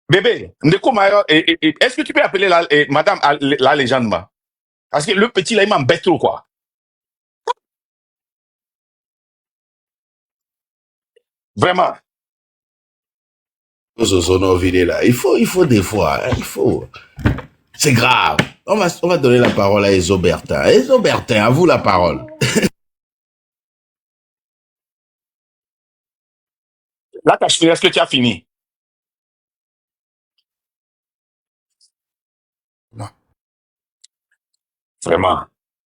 Bébé, Ndeko Mayo, est-ce que tu peux appeler madame la légende, ma? Parce que le petit là, il m'embête trop, quoi. Vraiment. Là. Il faut des fois, hein, il faut. C'est grave. On va donner la parole à Ezo Bertin. Ezo Bertin, à vous la parole. Là, Cachemire, est-ce que tu as fini? Non. Vraiment.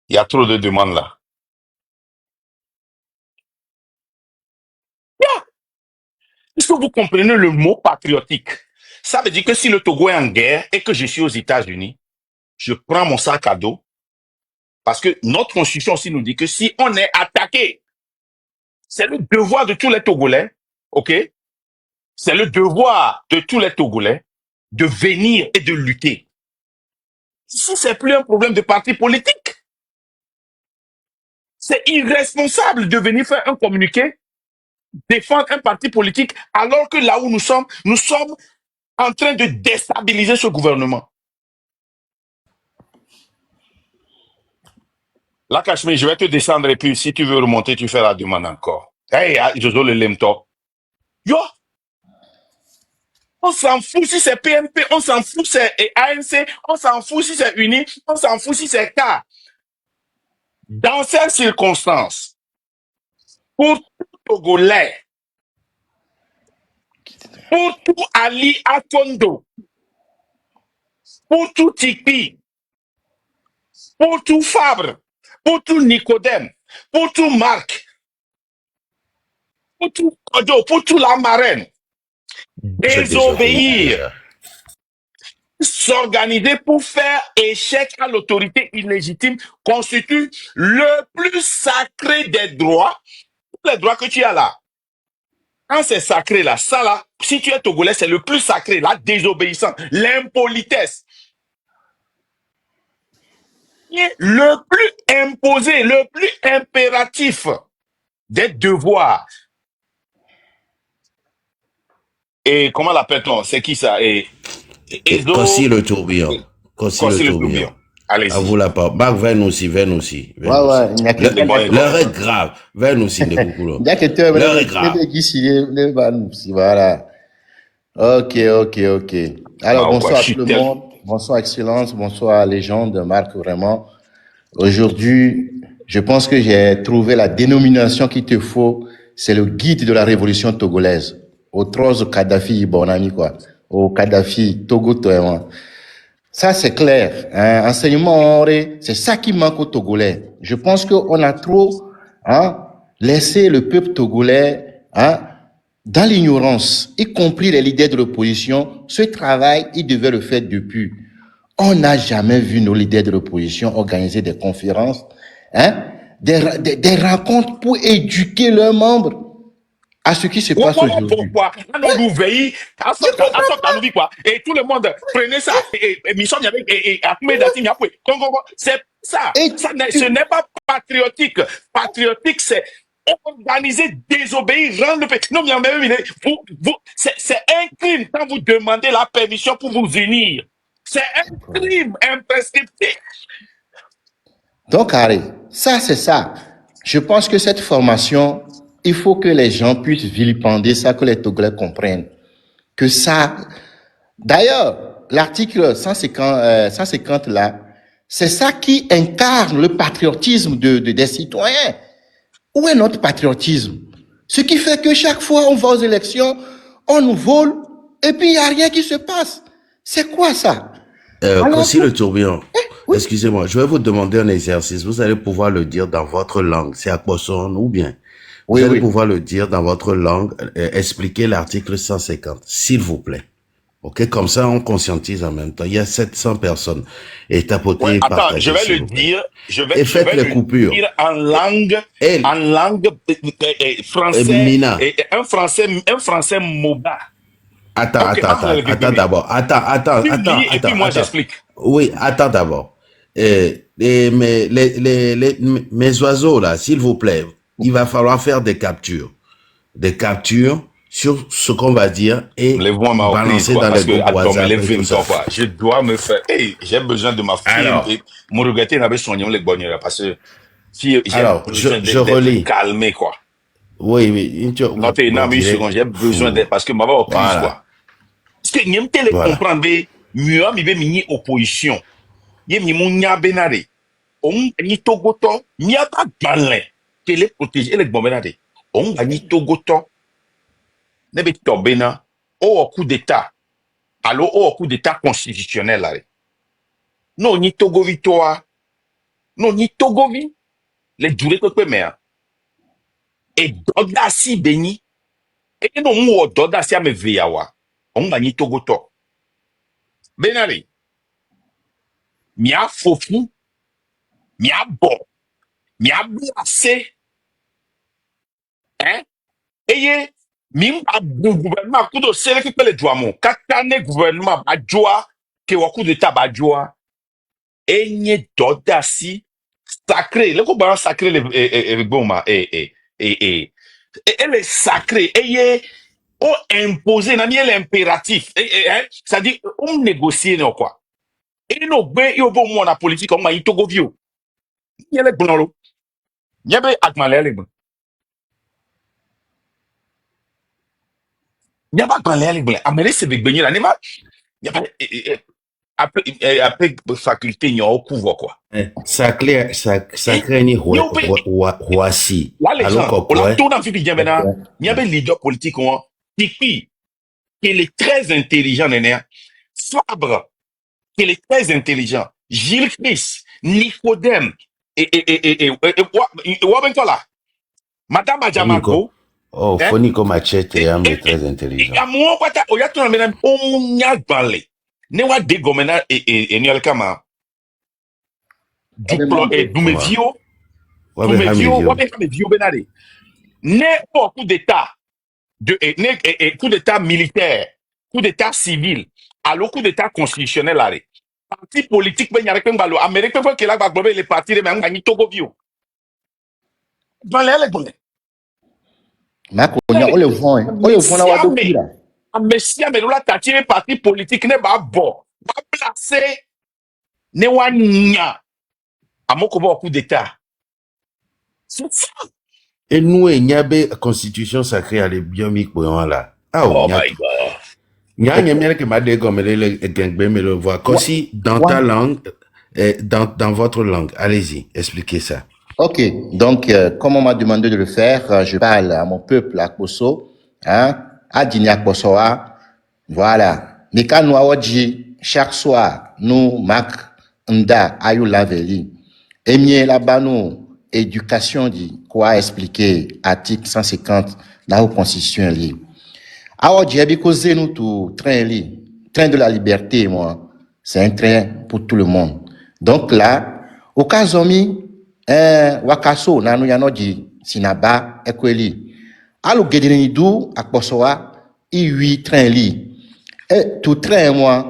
Il y a trop de demandes là. Est-ce que vous comprenez le mot patriotique? Ça veut dire que si le Togo est en guerre et que je suis aux États-Unis, je prends mon sac à dos parce que notre constitution aussi nous dit que si on est attaqué, c'est le devoir de tous les Togolais, ok? C'est le devoir de tous les Togolais de venir et de lutter. Si c'est plus un problème de parti politique, c'est irresponsable de venir faire un communiqué, défendre un parti politique, alors que là où nous sommes en train de déstabiliser ce gouvernement. Là, Cachemire, je vais te descendre et puis si tu veux remonter, tu fais la demande encore. Hey, Jojo le Lemto. Yo! On s'en fout si c'est PNP, on s'en fout si c'est ANC, on s'en fout si c'est UNI, on s'en fout si c'est K. Dans ces circonstances, pour tout Togolais, pour tout Ali Atondo, pour tout Tiki, pour tout Fabre, pour tout Nicodème, pour tout Marc, pour tout Kodo, pour tout la marraine, désobéir, s'organiser pour faire échec à l'autorité illégitime constitue le plus sacré des droits, tous les droits que tu as là. Quand c'est sacré là, ça là, si tu es Togolais, c'est le plus sacré, la désobéissance, l'impolitesse. Le plus imposé, le plus impératif des devoirs. Et comment l'appelle-t-on? C'est qui ça? Kossi le tourbillon. Kossi le tourbillon. Allez-y. À vous la parole. Marc, viens aussi. Ouais, L'heure est grave. Viens aussi, de coucou. L'heure est grave. Voilà. Ok. Alors, bonsoir à tout le monde. Bonsoir, Excellence. Bonsoir, Légende, Marc, vraiment. Aujourd'hui, je pense que j'ai trouvé la dénomination qu'il te faut. C'est le guide de la révolution togolaise. Au troisième Kadhafi, bon ami, quoi. Au Kadhafi, Togo, toi. Ça, c'est clair. Hein. Enseignement, c'est ça qui manque aux Togolais. Je pense qu'on a trop laissé le peuple togolais dans l'ignorance, y compris les leaders de l'opposition. Ce travail, ils devaient le faire depuis. On n'a jamais vu nos leaders de l'opposition organiser des conférences, des rencontres pour éduquer leurs membres à ce qui se passe aujourd'hui. Pourquoi? Et tout le monde prenait ça. Et c'est ça. Ce n'est pas patriotique. Patriotique, c'est organiser, désobéir, rendre le pays. Non, mais c'est un crime quand vous demandez la permission pour vous unir. C'est un crime imprescriptible. Donc, Harry, ça, c'est ça. Je pense que cette formation, il faut que les gens puissent vilipender ça, que les Togolais comprennent. Que ça... D'ailleurs, l'article 150 là, c'est ça qui incarne le patriotisme des citoyens. Où est notre patriotisme? Ce qui fait que chaque fois on va aux élections, on nous vole, et puis il n'y a rien qui se passe. C'est quoi ça? Kossi le tourbillon. Oui. Excusez-moi, je vais vous demander un exercice. Vous allez pouvoir le dire dans votre langue. C'est à Akposon ou bien? Vous allez pouvoir le dire dans votre langue, expliquer l'article 150, s'il vous plaît. Ok, comme ça, on conscientise en même temps. Il y a 700 personnes. Et tapotez, Ouais, attends, partagez, je vais s'il le vous plaît. dire, Et faites les le coupures. dire Et en langue français, Mina, un français MOBA. attends, Ok, attends d'abord. Et puis moi, j'explique. Oui, attends d'abord. Mes oiseaux, là, s'il vous plaît, il va falloir faire des captures. Des captures sur ce qu'on va dire et Les voix balancer quoi, dans parce les que, groupes attends, mais WhatsApp les et tout 20 ça. ans, quoi. Je dois me faire, hey, j'ai besoin de ma fille, Alors, et mon regretté n'avait soigné les bonnes, parce que, si j'ai alors, besoin je d'être relis. calmé, quoi. Oui, Non, t'es bon, une une direct. seconde, j'ai besoin d'être, parce que ma voix crise, quoi. Voilà, Parce que, n'y a voilà. comprendre, mieux, mi be mini opposition. Yé mi mon nya benare. On ni togoto, mi a pas galin. Que les protéger, les bon benare. On va ni togoto. Ne be tobena. Au coup d'état. Alors, au coup d'état constitutionnel, là. Non, ni Togo victoire. Non, ni Togo vi. Les durées que mea. Et doda si beni. Et non, mo doda si ame veyawa. On va ni Togo to. Benari. Mia fofu. Mia bo. Mia blase. Hein? Eye. Mimba gouvernement kudo sele ki pele douamon. Katane gouvernement ba joa. Ke waku de ta ba joa. Enye doda si. Sacré. Le ko ba sacré le bon ma. Elle est sacrée. Et on imposé, n'a mis l'impératif. C'est-à-dire, on négocie, non, quoi. Et nous, ben, il y a bon monde la politique, on m'a dit, Togo vieux. Il y a les blancs, il y a des agmalés, les blancs. Il y a pas agmalés, les blancs. Amélie, c'est avec Benny, là, il y a pas, après, faculté, il y a un couvre, quoi. Sacré ni Roissy. Alors on l'a quoi? tourné en vie, bien maintenant. Il y a des leaders politiques, qui est très intelligent, néné. Fabre, qui est très intelligent. Gilles Christ, Nicodème, là. Madame Adjamako. Oh, Fonico Machete est très intelligent. À moi, quoi, on y a tout le monde, on y a balé. Ne wa de gomena et ni alkama. Dumevio, benade. Ne au coup d'état coup d'état militaire, coup d'état civil, à le coup d'état constitutionnel là. Parti politique ben yare pembalo américain faut que là va glober les partis de même gagner Togo bio. Dans les bonnes. Marco, on le voit, on le voit là depuis là. Messia mais là t'attirer parti politique ne ba bon. Va placer ne wa nya. Amoko ba coup d'état. C'est ça. Et nous, il y a une constitution sacrée à l'ébiomique pour là. Oh my God. Il y a un qui m'a dit comme me le voit. Comme si dans ta langue, dans votre langue. Allez-y, expliquez ça. Ok, donc comme on m'a demandé de le faire, je parle à mon peuple à Koso, hein, à Dignac Kosoa, voilà. Mais quand nous avons dit chaque soir, nous marquons Nda Ayou Laveli, et bien là-bas nous éducation dit quoi expliquer article 150 dans la constitution li. Alors j'ai causé nous tout train de la liberté moi, c'est un train pour tout le monde. Donc là, au cas où wakaso nanu yanoji sinaba ekweli alu gedeni du akposowa i train li tout train moi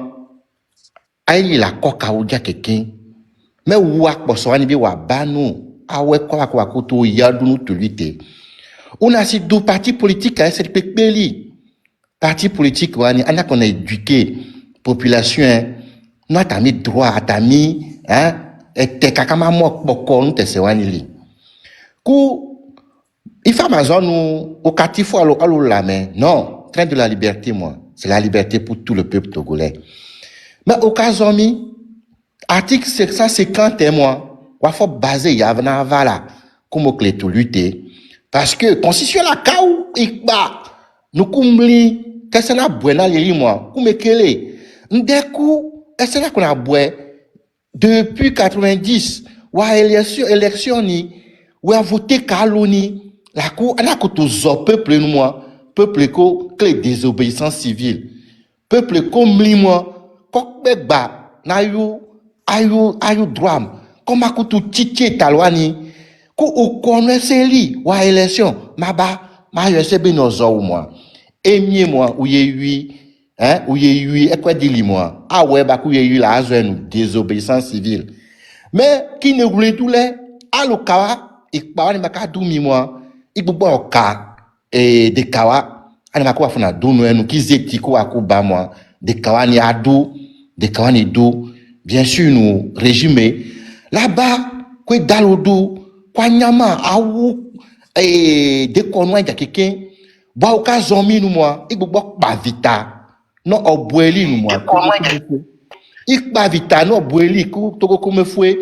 ayi la koka uja keke me wa akposowa ni bi wa banu awe kwa kuto yadunu tulite una si du parti politique a cette pekpeli parti politique wani ana qu'on a éduqué population no atami droit atami hein et kakama mok boko nous te sewani li ku ifa mazon nous au katifo alo la mais non train de la liberté moi c'est la liberté pour tout le peuple togolais mais au cas zomi article 750 et moi wa faut baser yavna vala comme clé tout lutter parce que constitution la kaou ikba nous kumbli kesana buena lili moi kumekele ndeku esana kuna bue depuis 90 wa élection ni wa voté kaloni la cour ana ko to zo peuple nous moi peuple ko clé désobéissance civile peuple comme moi, kokbeba, na ayu droit, comme à coutou titi talwani, ku ou connaissez li, wa élection, ma yese benozo ou moi. Émier moi, ou ye hui, hein, ou ye hui, et quoi dit moi, ah ouais, bah, ou ye hui la azwen, désobéissance civile. Mais, qui ne voulait tout les, à l'okawa, ik bawa ni maka doumi moi, ik bobo oka, et de kawa, ani maka funa dounu enu, ki zeti ko akuba moi, de kawa ni adou, de kawa ni dou, bien sûr nous résumer, là-bas, quoi dalodou, quoi nyama, aou, et de konwa quelqu'un, bois au cas zombie nous moi, ik bobo ba vita, non obweli nous moi, ik ba vita no boeli ku toko kume fue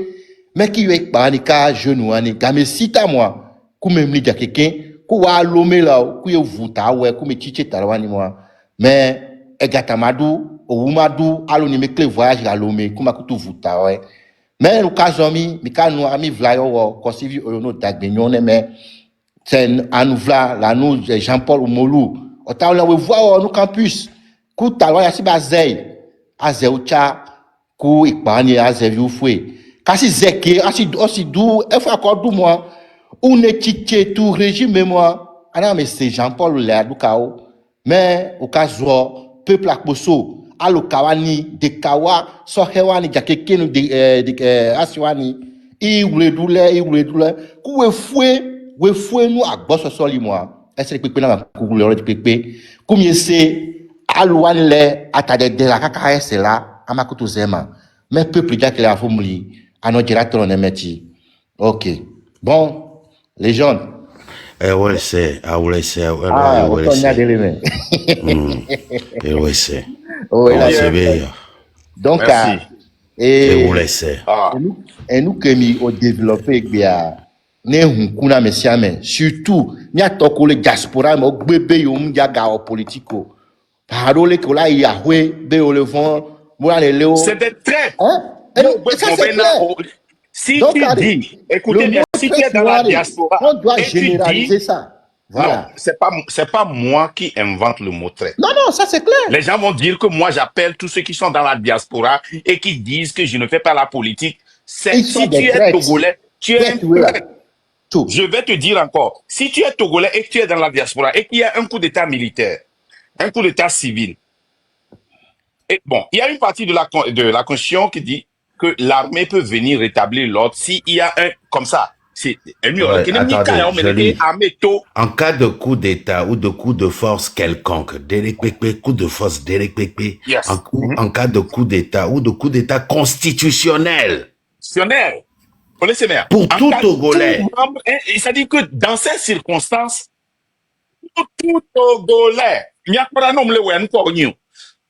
mais qui yek ba ni ka genou ani game sita moi ku me mli quelqu'un ku wa lome la ku ye vuta we ku me chiche tarwani moi mais e gata madu o wumadu alo ni me clé voyage la lome ku ma ku tu vuta we mais le cas zomi mi ka no ami vlayo wo ko sivi o no dagbenyone mais c'est anu vla la nous Jean-Paul Omolu o ta on we voir no campus ku talwa ya si ba zei azeucha ku ikpani azeviu fue kasi zeke asi du efa encore du moi une chiche tout régime moi ana mais c'est Jean-Paul le adukao mais au cas où peuple akposo alo kawani de kawa so hewani jakekenu de asiwani i wledule ku we fue nous agboso soli moi est-ce que pepe na ku le de pepe comme yese alouane le atade de la kaka c'est là amakutu zema mais peuple déjà que la fomuli ano directeur on emeti ok bon les jeunes ouais c'est ouais c'est ouais autant y a des les et ouais c'est c'est bien donc et ouais c'est et nous que mi au développer bien ne hunkuna mesiame surtout mi atoko le diaspora mo gbebe yo mja ga o politico parole que là il y a ouais be o le vent c'est des traits. Hein? Ça, c'est clair. Si donc, tu dis, écoutez bien, si tu es dans la diaspora, on doit généraliser ça. Voilà. Non, c'est pas moi qui invente le mot trait. Non, ça c'est clair. Les gens vont dire que moi j'appelle tous ceux qui sont dans la diaspora et qui disent que je ne fais pas la politique. Si tu es togolais, tu es un trait. Je vais te dire encore, si tu es togolais et que tu es dans la diaspora et qu'il y a un coup d'état militaire, un coup d'état civil, et bon, il y a une partie de la Constitution qui dit que l'armée peut venir rétablir l'ordre s'il y a un comme ça. Attendez, en cas de coup d'état ou de coup de force quelconque, coup de force yes. En cas de coup d'état ou de coup d'état constitutionnel. Pour tout Togolais. Ça dit que dans ces circonstances, tout Togolais,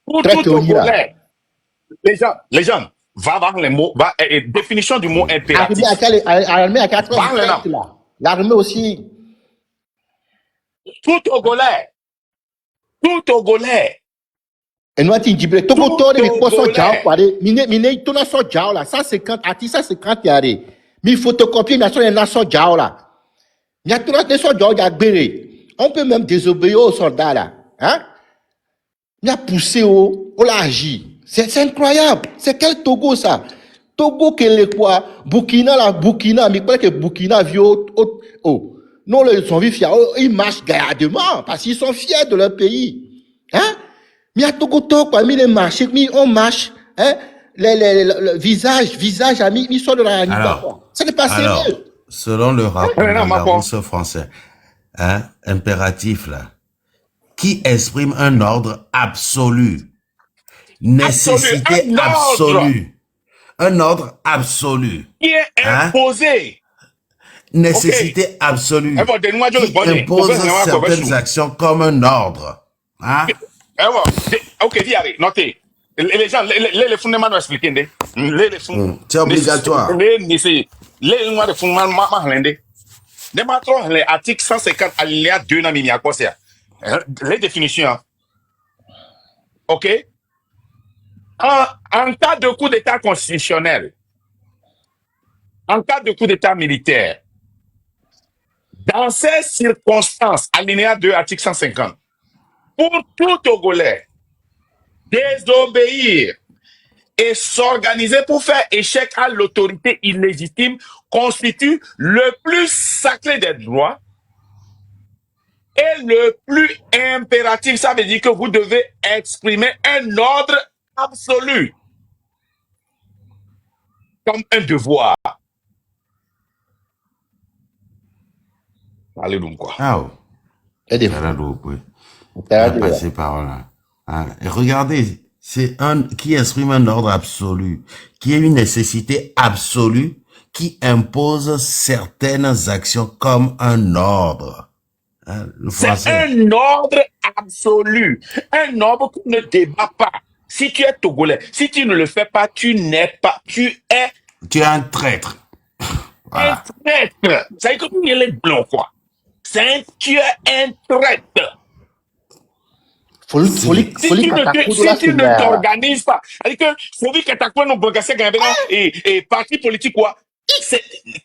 pour tout Togolais, les gens, va voir les mots, définition du mot impératif. L'armée aussi. Tout Togolais. Et nous, tu dis, Togo, mais quoi, ça, mine, tout ça, jao, là, 150, à 150 yaré. Mais il faut te copier, mais ça, il y a ça, jao, là. Il y a tout ça, jao, il y a béré. On peut même désobéir aux soldats, là. Hein? Il y a poussé au agi. C'est incroyable. C'est quel Togo, ça? Togo, quel est quoi? Burkina, mais quoi que Burkina, vieux, non, ils sont fiers, ils marchent gaillardement, parce qu'ils sont fiers de leur pays. Hein? Mais à Togo, quoi, les marchés, on marche, hein? Le visage, ami, ils sont de la ça n'est pas sérieux. Selon le rapport de la Rousse français, hein, impératif, là, qui exprime un ordre absolu. Nécessité absolue. Un ordre absolu. Qui est imposé. Nécessité absolue. Qui impose certaines actions comme un ordre. Hein? Ok, viens, notez. Les gens, les fondements doivent expliquer. C'est obligatoire. Les fondements, les articles 150 alinéa 2 na mini akosia. Les définitions. Ok? En cas de coup d'état constitutionnel, en cas de coup d'état militaire, dans ces circonstances, alinéa 2, article 150, pour tout Togolais, désobéir et s'organiser pour faire échec à l'autorité illégitime constitue le plus sacré des droits et le plus impératif. Ça veut dire que vous devez exprimer un ordre absolu comme un devoir. Allez donc quoi. Ah oh. Passer par là. Hein. Et regardez, c'est un qui exprime un ordre absolu, qui est une nécessité absolue, qui impose certaines actions comme un ordre. Hein, c'est un ordre absolu, un ordre qui ne débat pas. Si tu es togolais, si tu ne le fais pas, tu n'es pas, tu es un traître. Voilà. Un traître. Ça veut dire que tu es blanc, quoi. Tu es un traître. Si tu ne t'organises pas, c'est-à-dire que faut que tu et parti politique quoi.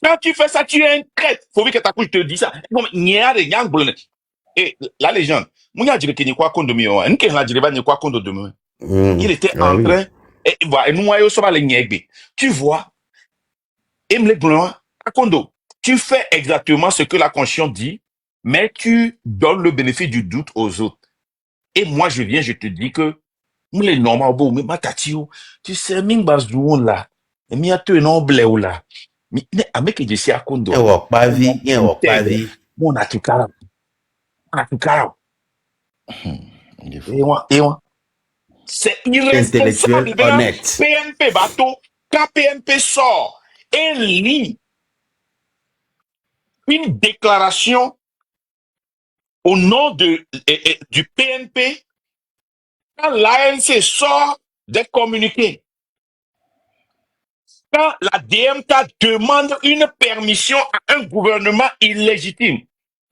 Quand tu fais ça, tu es un traître. Faut que je te dis ça. Et la légende, il était en train, et voilà, tu vois, tu fais exactement ce que la conscience dit, mais tu donnes le bénéfice du doute aux autres. Et moi, je viens, je te dis que, les normaux, tu sais, là, là, avec je sais à Kondo. C'est irresponsable. PNP bateau, quand PNP sort et lit une déclaration au nom du PNP, quand l'ANC sort des communiqués, quand la DMK demande une permission à un gouvernement illégitime,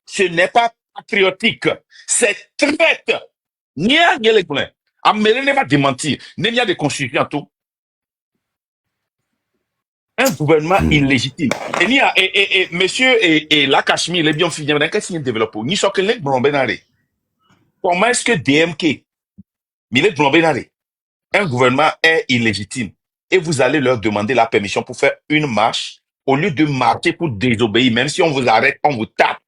ce n'est pas patriotique, c'est traite. Nia les poulains. Amélé ne va démentir. Il y a des constituants tout. Un gouvernement illégitime. Et monsieur et la Cachemire, les bien finis, qu'est-ce qu'il développe? Ni soit que les blombenarés. Comment est-ce que DMK, mais les blombenarés, un gouvernement est illégitime et vous allez leur demander la permission pour faire une marche au lieu de marcher pour désobéir, même si on vous arrête, on vous tape.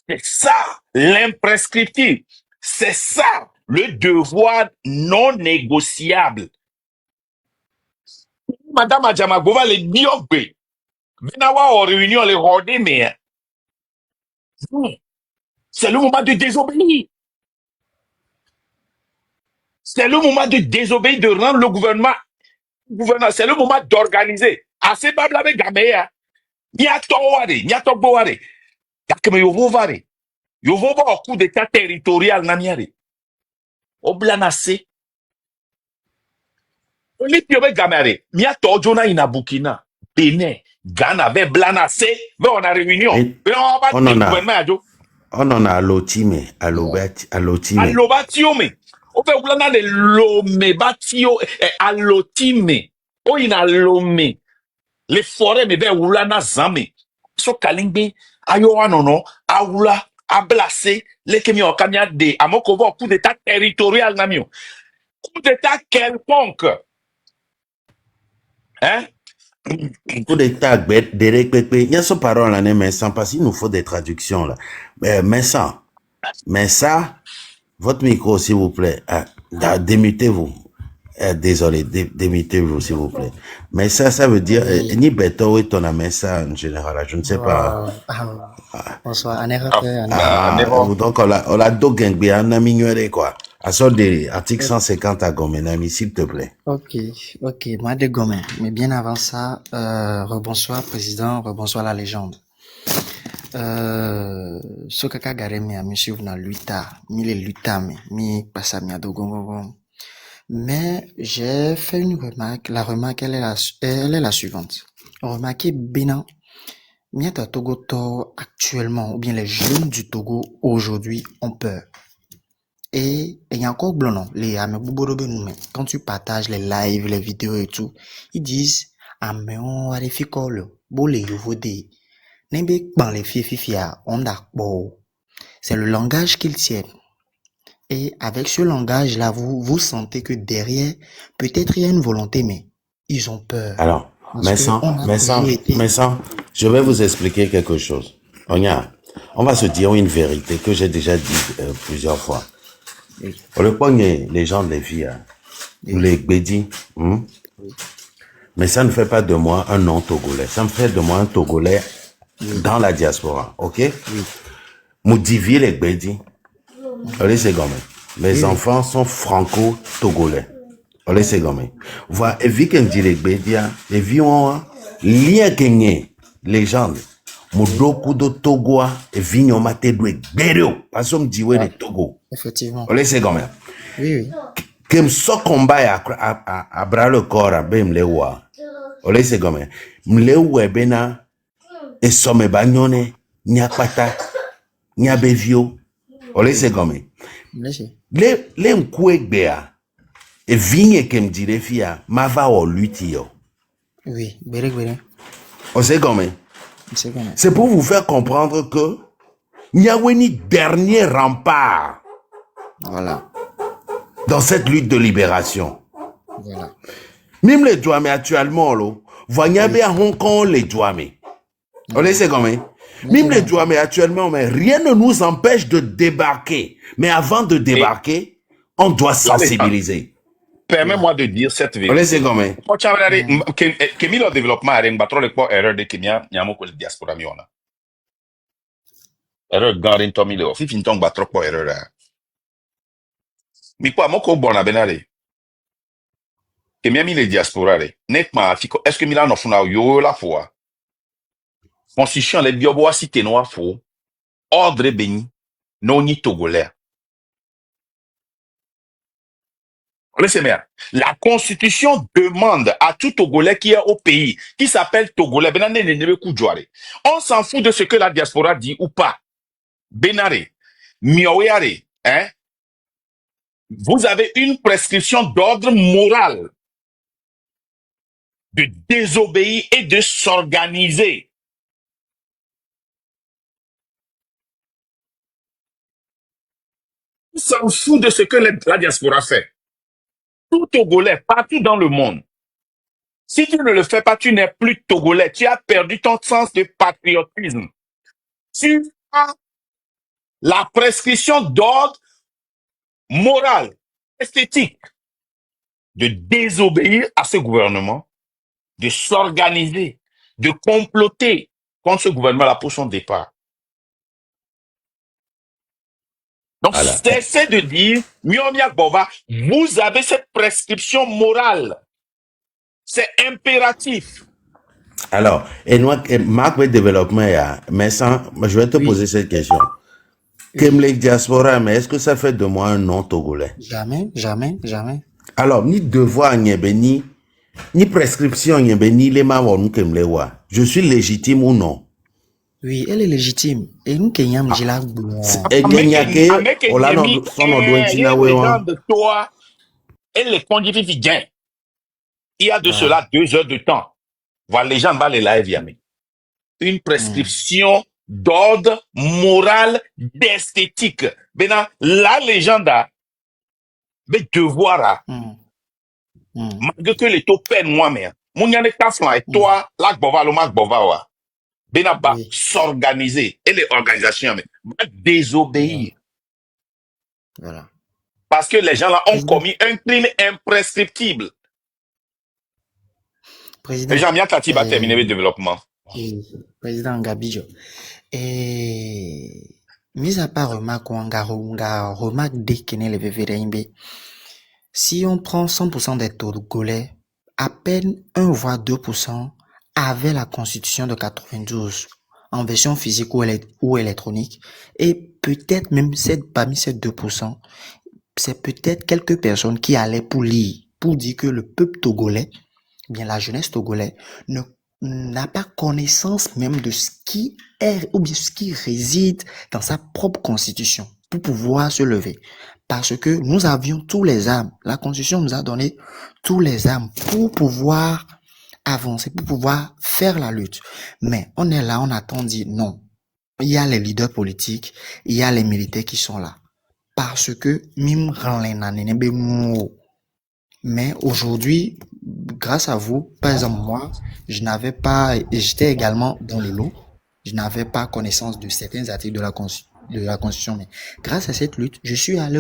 C'est ça l'imprescriptible. C'est ça le devoir non négociable. Madame Adjamagova, les biogbe. Benawa en réunion, les rodés, mais c'est le moment de désobéir. C'est le moment de désobéir, de rendre le gouvernement. C'est le moment d'organiser. Assez babla avec Gaméa. Niatoware, Niatoboware. Yakeme Yovovare. Yovova au coup d'état territorial namiare. Oblanase. Oli piobe Gamare. Niatojona ina Burkina. Bénin. Ghana, avec Blanase. Mais on a réunion. Mais on va on en a à Lotime, à Lotime. À Lobatiome. On fait Oblana de Lome, Batio, à Lotime. Oh, il a Lome. Les forêts, mais ben, Oulana Zame. So Kalingbe, Ayowa nono, Aoula, Ablase, les Kemi Okanya de, Amokovo, coup d'état territorial namio. Coup d'état quelconque. Hein? Coup d'état, Derek Pepe, il y a ce parole là, mais sans parce qu'il nous faut des traductions là. Mais ça, votre micro s'il vous plaît, démutez-vous. Désolé, démutez-vous s'il vous plaît. Mais ça veut dire, ni Beto et ton ça en général, je ne sais pas. Bonsoir, donc on a deux gangs, on a mignoré quoi. À sorte de article 150 à Gomenami, s'il te plaît. Ok, moi de Gomen. Mais bien avant ça, rebonsoir président, rebonsoir la légende. Sokaka garemi a monsieur vna luta, mille lutame, mi passamia do gongongon. Mais j'ai fait une remarque, la remarque elle est la suivante. Remarquez Bénin, miata Togo actuellement, ou bien les jeunes du Togo aujourd'hui ont peur. Et il y a encore blanc, quand tu partages les lives, les vidéos et tout, ils disent, ah, mais on va les faire c'est le langage qu'ils tiennent. Et avec ce langage-là, vous sentez que derrière, peut-être il y a une volonté, mais ils ont peur. Alors, mais sans, je vais vous expliquer quelque chose. Regarde, on va se dire une vérité que j'ai déjà dit plusieurs fois. Oui. Le poignet, les gens les filles, les bédis, mais ça ne fait pas de moi un non-togolais. Ça me fait de moi un Togolais dans la diaspora, ok? Oui. Moudivier les bédis. Allez, c'est gommé. Mes enfants sont franco-togolais. Allez, c'est gommé. Voilà, et vu qu'on dit les bédia, et vu on lien gagné, légende. Moudoko de Togo, et vignon maté doué, bério. Parce qu'on me dit, ouais, les Togo. Effectivement. Allez, c'est gommé. Oui. Que me so combat à bras le corps, à ben m'lewa. Allez, c'est gommé. M'lewa, bena, et somme bagnone, nya pata, nya bevio. Allez, c'est gommé. Les m'kouégbéa. Et vigne que me dit les filles, ma va au lutio. Oui, béré. On sait comment. C'est pour vous faire comprendre que il y a un dernier rempart. Voilà. Dans cette lutte de libération. Voilà. Même les douames actuellement, voyez bien à Hong Kong les douames. On sait comment. Même les douames actuellement, mais rien ne nous empêche de débarquer. Mais avant de débarquer, on doit sensibiliser. Permets-moi de dire cette vérité. Allez, c'est gommé. Que mi le développement a battre le point erreur de Kenya, nyamo ko diaspora mi ona. Erreur garin to mi le. Fi fin tong battre point erreur. Mi kwa moko bona benare. Kenya mi le diaspora re. Net ma fiko est-ce que Milan ofuna yo la fois. Constitution le biobo cité noir fo. Ordre béni non ni togolais. La Constitution demande à tout Togolais qui est au pays, qui s'appelle Togolais, on s'en fout de ce que la diaspora dit ou pas. Benare, Mioyare, hein? Vous avez une prescription d'ordre moral de désobéir et de s'organiser. On s'en fout de ce que la diaspora fait. Tout Togolais, partout dans le monde. Si tu ne le fais pas, tu n'es plus Togolais. Tu as perdu ton sens de patriotisme. Tu as la prescription d'ordre moral, esthétique, de désobéir à ce gouvernement, de s'organiser, de comploter contre ce gouvernement-là pour son départ. Donc, cessez de dire, Miomia Bova, vous avez cette prescription morale. C'est impératif. Alors, et moi, Marc développement, mais sans, je vais te poser cette question. Kemlek diaspora, mais est-ce que ça fait de moi un non-togolais? Jamais. Alors, ni devoir, ni prescription, ni les mawon kemlewa. Je suis légitime ou non? Oui, elle est légitime. Et nous, Kenyam, j'ai la et Kenyake, on l'a son de toi, et les conduits bien. Il y a de cela 2 heures de temps. Voilà, les gens vont les live, Yami. Une prescription d'ordre moral, d'esthétique. Maintenant, la légende a des devoirs. Malgré que les taux peinent moi-même. Mon y a des cas et toi, la gbova, le mak gbova, wa. Bena ba s'organiser. Et les organisations, mais va désobéir. Voilà. Parce que les gens là ont commis un crime imprescriptible. Président. Les gens, bien Tati va terminer le développement. Président Gabijo. Et mis à part remarque dès qu'il est le si on prend 100% des Togolais, à peine 1 voire 2% avaient la constitution de 92 en version physique ou électronique, et peut-être même parmi ces 2%, c'est peut-être quelques personnes qui allaient pour lire, pour dire que le peuple togolais, bien la jeunesse togolaise, n'a pas connaissance même de ce qui est ou bien ce qui réside dans sa propre constitution pour pouvoir se lever. Parce que nous avions tous les armes. La constitution nous a donné tous les armes pour pouvoir avancer, pour pouvoir faire la lutte. Mais on est là, on attend, dit non. Il y a les leaders politiques, il y a les militaires qui sont là. parce que mim ranlenanenebe mo. Mais aujourd'hui, grâce à vous, par exemple moi, j'étais également dans le lot. Je n'avais pas connaissance de certains articles de la Constitution, mais grâce à cette lutte, je suis allé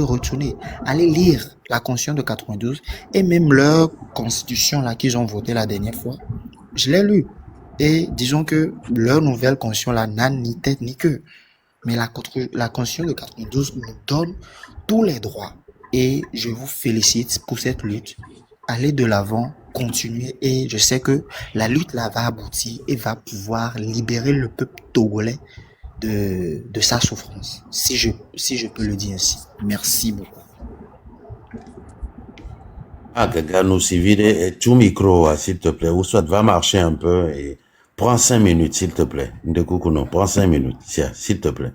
aller lire la Constitution de 92 et même leur Constitution là qu'ils ont voté la dernière fois. Je l'ai lu et disons que leur nouvelle Constitution là n'a ni tête ni queue. Mais la Constitution de 92 nous donne tous les droits. Et je vous félicite pour cette lutte. Allez de l'avant, continuez. Et je sais que la lutte là va aboutir et va pouvoir libérer le peuple togolais de sa souffrance. Si je peux le dire ainsi. Merci beaucoup. Ah, Gagano Civil, tu micro, s'il te plaît. Ou soit va marcher un peu et prends 5 minutes, s'il te plaît. Non, prends 5 minutes, s'il te plaît.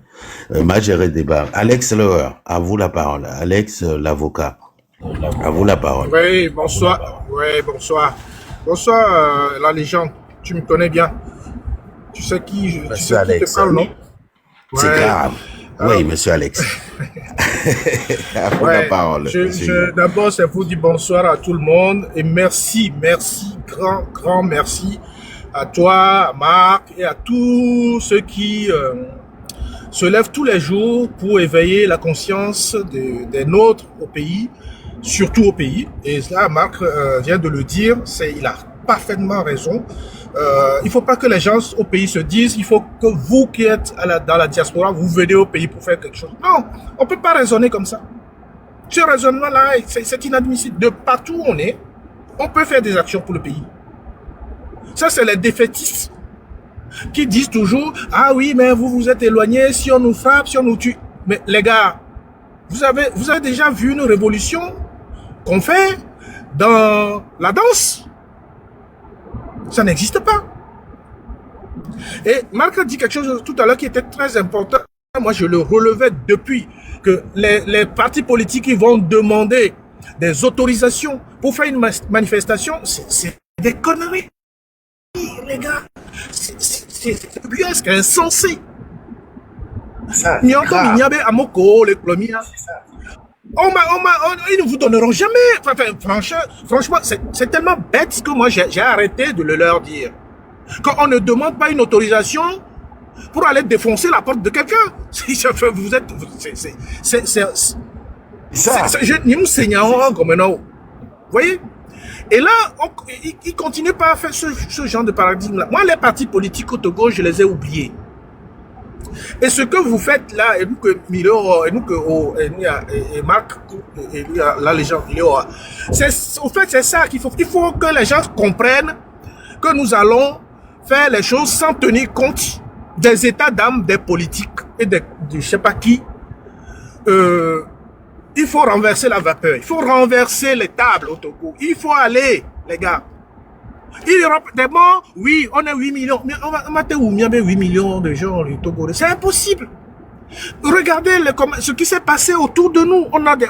Magéré débat. Alex Lauer, à vous la parole. Alex, l'avocat. À vous la parole. Oui, bonsoir. Oui, bonsoir. Bonsoir, la légende. Tu me connais bien. Tu sais qui, tu sais qui te parle, non? C'est grave. Oui, monsieur Alex. À vous la parole. D'abord, c'est pour dire bonsoir à tout le monde et merci, grand merci à toi, à Marc et à tous ceux qui se lèvent tous les jours pour éveiller la conscience des nôtres au pays, surtout au pays. Et là, Marc vient de le dire, il a parfaitement raison. Il ne faut pas que les gens au pays se disent, il faut que vous qui êtes dans la diaspora, vous venez au pays pour faire quelque chose. Non, on ne peut pas raisonner comme ça. Ce raisonnement-là, c'est inadmissible. De partout où on est, on peut faire des actions pour le pays. Ça, c'est les défaitistes qui disent toujours, ah oui, mais vous vous êtes éloignés, si on nous frappe, si on nous tue. Mais les gars, vous avez déjà vu une révolution qu'on fait dans la danse? Ça n'existe pas. Et Marc a dit quelque chose tout à l'heure qui était très important. Moi, je le relevais depuis que les partis politiques qui vont demander des autorisations pour faire une manifestation, c'est des conneries, les gars. C'est buesque, insensé. Ils ne vous donneront jamais. Franchement, c'est tellement bête que moi, j'ai arrêté de le leur dire. Quand on ne demande pas une autorisation pour aller défoncer la porte de quelqu'un. Vous êtes... Vous voyez? Et là, ils continuent pas à faire ce genre de paradigme-là. Moi, les partis politiques au Togo, je les ai oubliés. Et ce que vous faites là, et nous que Milo, et nous que et Marc, et la légende, au fait, c'est ça qu'il faut. Il faut que les gens comprennent que nous allons faire les choses sans tenir compte des états d'âme des politiques et de je sais pas qui. Il faut renverser la vapeur, il faut renverser les tables au Togo. Il faut aller, les gars. Il y aura des morts, oui, on est 8 millions, mais on va où il y avait 8 millions de gens au Togo. C'est impossible. Regardez ce qui s'est passé autour de nous. On a des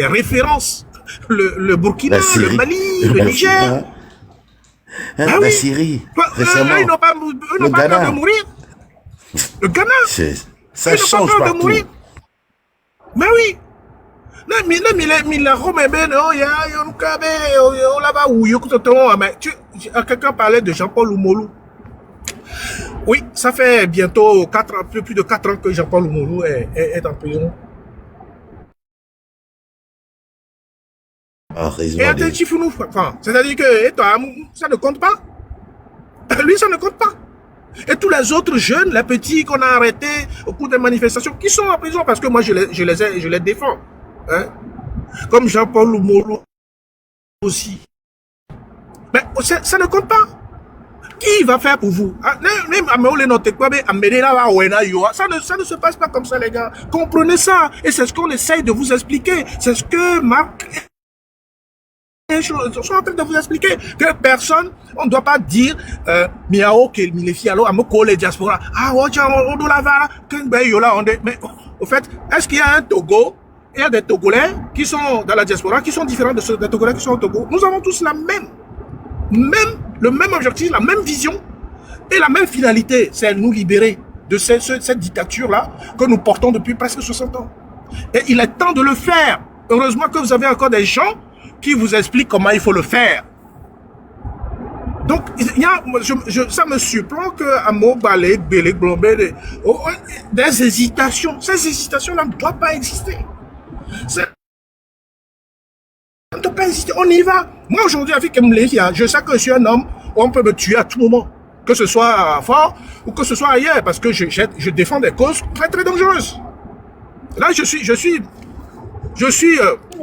références. Le Burkina, le Mali, le Niger. La Syrie, récemment. Ils n'ont pas peur de mourir. Le Ghana. Ça change partout. Mais oui. Quelqu'un parlait de Jean-Paul Oumoulou. Oui, ça fait bientôt plus de 4 ans que Jean-Paul Oumoulou est en prison. C'est-à-dire que ça ne compte pas. Lui, ça ne compte pas. Et tous les autres jeunes, les petits qu'on a arrêtés au cours des manifestations, qui sont en prison, parce que moi, je les défends. Hein? Comme Jean-Paul Oumoulou aussi. Mais ça ne compte pas. Qui va faire pour vous? Ça ne se passe pas comme ça, les gars. Comprenez ça. Et c'est ce qu'on essaye de vous expliquer. C'est ce que Marc sont en train de vous expliquer. Que personne, on ne doit pas dire Miao, les diaspora. Ah, on doit la voir. Mais au fait, est-ce qu'il y a un Togo? Il y a des Togolais qui sont dans la diaspora, qui sont différents des Togolais qui sont au Togo. Nous avons tous le même objectif, la même vision et la même finalité, c'est nous libérer. de cette dictature-là que nous portons depuis presque 60 ans. Et il est temps de le faire. Heureusement que vous avez encore des gens qui vous expliquent comment il faut le faire. Donc, ça me surprend qu'à Mobalé, Bélé, Blombé, des hésitations. Ces hésitations-là ne doivent pas exister. On ne doit pas hésiter, on y va. Moi, aujourd'hui, avec Mlésia, je sais que je suis un homme où on peut me tuer à tout moment. Que ce soit à Fort ou que ce soit ailleurs, parce que je défends des causes très, très dangereuses. Là, je suis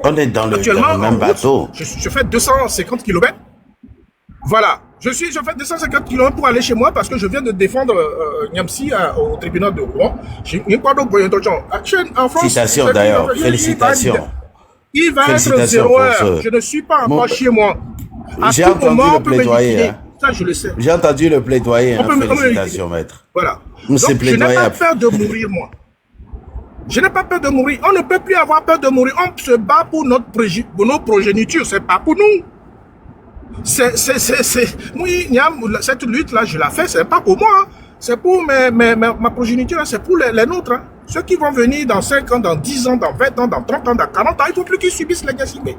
on est dans le même bateau. Je fais 250 km. Voilà. Je fais 250 km pour aller chez moi parce que je viens de défendre Niamsi au tribunal de Rouen. En France, félicitations d'ailleurs. Félicitations. Il va être 0 heure. Je ne suis pas encore chez moi. J'ai entendu le plaidoyer. Ça, je le sais. J'ai entendu le plaidoyer. Félicitations, maître. Voilà. Donc, je n'ai pas peur de mourir, moi. Je n'ai pas peur de mourir. On ne peut plus avoir peur de mourir. On se bat pour nos progénitures. C'est pas pour nous. Oui, cette lutte-là, je la fais. C'est pas pour moi. C'est pour ma progéniture. C'est pour les nôtres. Ceux qui vont venir dans 5 ans, dans 10 ans, dans 20 ans, dans 30 ans, dans 40 ans, il ne faut plus qu'ils subissent les gaspillés.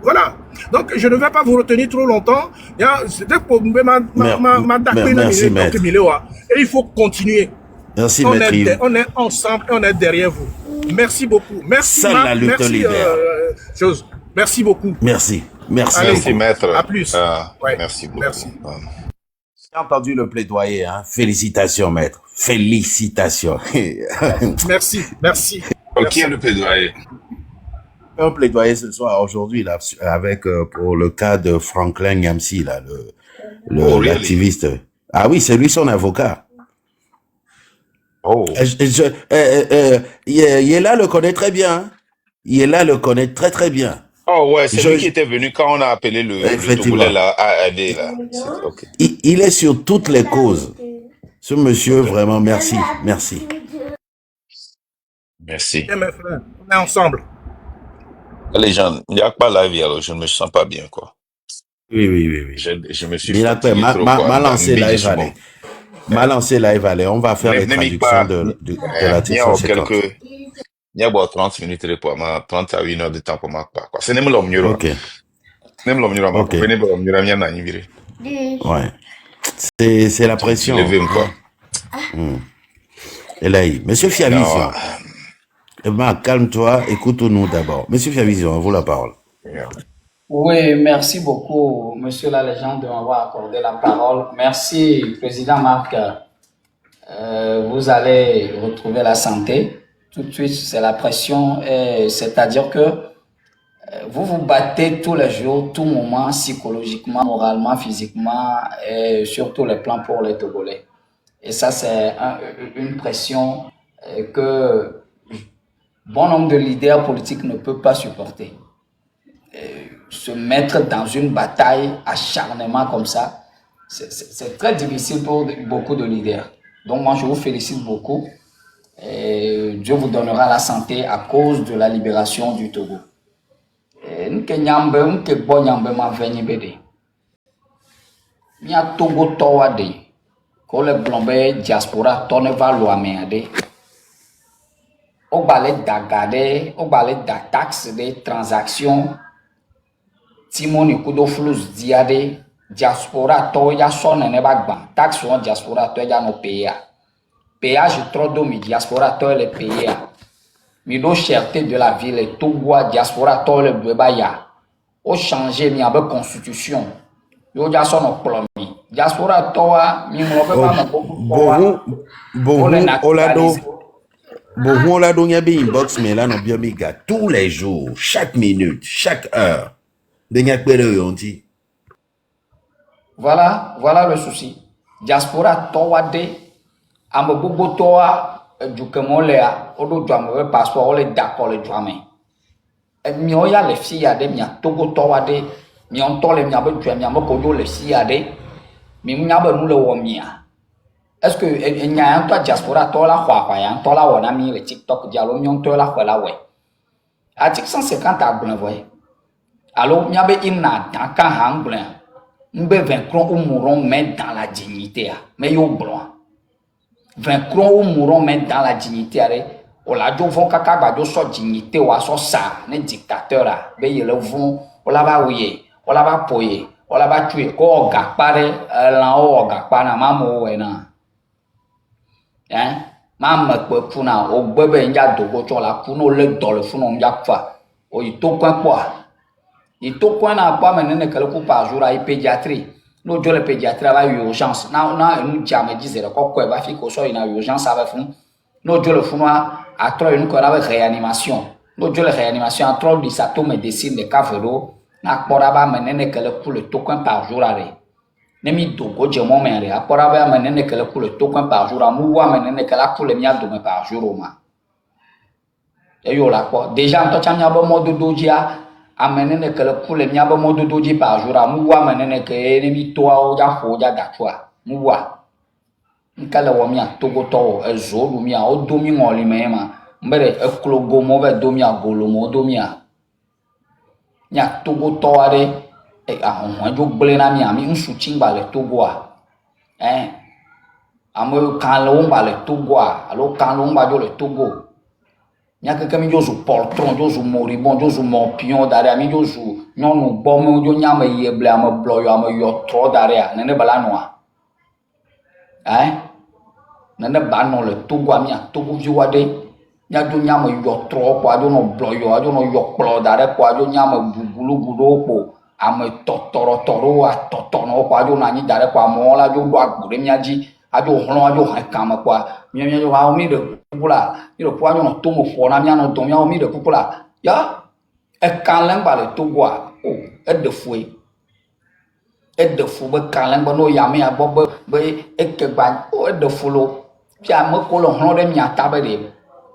Voilà. Donc, je ne vais pas vous retenir trop longtemps. C'était pour merci, maître. Et il faut continuer. Merci, maître. On est ensemble, on est derrière vous. Merci beaucoup. Merci, Marc. Merci, merci beaucoup. Merci. Merci. Allez, merci, maître. À plus. Ouais. Merci beaucoup. Merci. J'ai entendu le plaidoyer. Félicitations, maître. Félicitations. Merci. Merci. Qui est le plaidoyer? Un plaidoyer ce soir, aujourd'hui, là, avec, pour le cas de Franklin Niamsi, là, l'activiste. Ah oui, c'est lui son avocat. Oh. Yéla le connaît très bien. Yéla le connaît très très bien. Oh ouais, c'est lui qui était venu quand on a appelé le Togolais là, à aider là. Okay. Il est sur toutes les causes. Ce monsieur, vraiment, merci. Merci. Merci. Mes frères, on est ensemble. Les gens, il n'y a pas la vie, alors je ne me sens pas bien, quoi. Oui. Je me suis fatigué trop, m'a lancé live, allez. M'a lancé live, allez. On va faire les traductions de la section 50. Il y a 30 minutes, 30 à 1 heure de temps pour moi, quoi. C'est même l'homme mieux. Ok. Même l'homme mieux, ok. Ouais. C'est la pression. Et là, Monsieur Fiavision. Calme-toi, écoute-nous d'abord. Monsieur Fiavision, à vous la parole. Oui, merci beaucoup, Monsieur la Légende, de m'avoir accordé la parole. Merci, Président Marc. Vous allez retrouver la santé. Tout de suite, c'est la pression. C'est-à-dire que vous vous battez tous les jours, tout moment, psychologiquement, moralement, physiquement, et sur tous les plans pour les Togolais. Et ça, c'est une pression que bon nombre de leaders politiques ne peuvent pas supporter. Se mettre dans une bataille acharnement comme ça, c'est très difficile pour beaucoup de leaders. Donc moi, je vous félicite beaucoup. Et Dieu vous donnera la santé à cause de la libération du Togo. Nke nyambe nke bo nyambe ma venye bede. Mia Togo towa de. Ko le blombe diaspora tone va loame ade. O balé dagade, o balé da taxe de transaction. Timoni kudo flus diade diaspora to ya sonne ne bagba. Taxe on diaspora to ya no payer. Péage trop d'eau, mi diaspora to le payer. Mi do cherté de la ville tout bois diaspora to le bebaya. O changer mi abe constitution. Yo ja son plomi. Diaspora to mi mo be ba bon olado nya be inbox mais là non bien miga tous les jours, chaque minute, chaque heure. De nya pere yonti. Voilà le souci. Diaspora to wa de ame gbogbo toa dukemo lea o do djame passeport o le d'accord le djame mi o ya le fi ya de mi Togo toa de mi on to le mi abe djame mi ko do le fi ya de mi nya be nu le wo mia est-ce que nya en to diaspora to la kwa ya to la wona mi le TikTok dialo mi on to la kwa la we article 150 a blen voye alors mi abe imna ta kan hang blen mbe 20 cron ou mouron mais dans la dignité mais yo blanc. 20 ou mourront même dans la dignité. On l'a dit, on va faire dignité, on va ça, les dictateurs là, ils le vont, on la va ouiller, on la va poyer, on la va tuer, on va gagner, on va gagner, maman, hein, maman, pour na, au bébé, il y a deux gars, la pour nous le dans le fond, on y a quoi, on y tout point quoi, il tout point n'a pas mené que le coup par jour à la pédiatrie. Nous, le pédiatrie va urgence. Nous, jamais disait quoi, va faire qu'on soit une urgence avec nous. Nous, le fond à trop une qu'on avait réanimation. Nous, le réanimation à trop, ça tout médecine de cavero. N'a pas à mener que le coup le token par jour à Nemi dogo je mon mère, à pas à mener que le coup le token par jour à mouwa mener que la coup le mien de par jour au ma. Et yo la quoi. Déjà, en tant que mode dojia, amenene que le coup le mien de mode doji par jour à mouwa menene que ennemi toi ou ya fo ya gachwa. Mouwa. Nkala wa mia togo to ezolu mia o domi ngoli mema. Mbere e klogo mo ve domi agolo mo domi a. Nya togo to are e ahon jo gble na mi ami nsu chingba le togo a. Amo kan lo ngba le togo a, alo kan lo ngba jo le togo. Nya que mi josu poltron, josu moribond, josu morpion dare mi josu nyonu bomo jo nyama yeble am bloyo am yo tro dare nene bala noa. Nene bano le togo ami a togo viwade nya jo nyama yo tro ko ajo no bloyo ajo no yo plo dare ko ajo nyama bugulu gudo ko am totoro a totono ko ajo na ni dare ko amola jo do agbure mi aji ajo hlo ajo ha kama kwa mi jo ha mi de pula ni po ajo no tomo fo na mi no don mi mi de pula ya e kan len ba le togo a o e de fue e de fu be kan len ba no ya mi abo be e ke gba o e de fu lo pia mo ko lo hlo de mi ata be de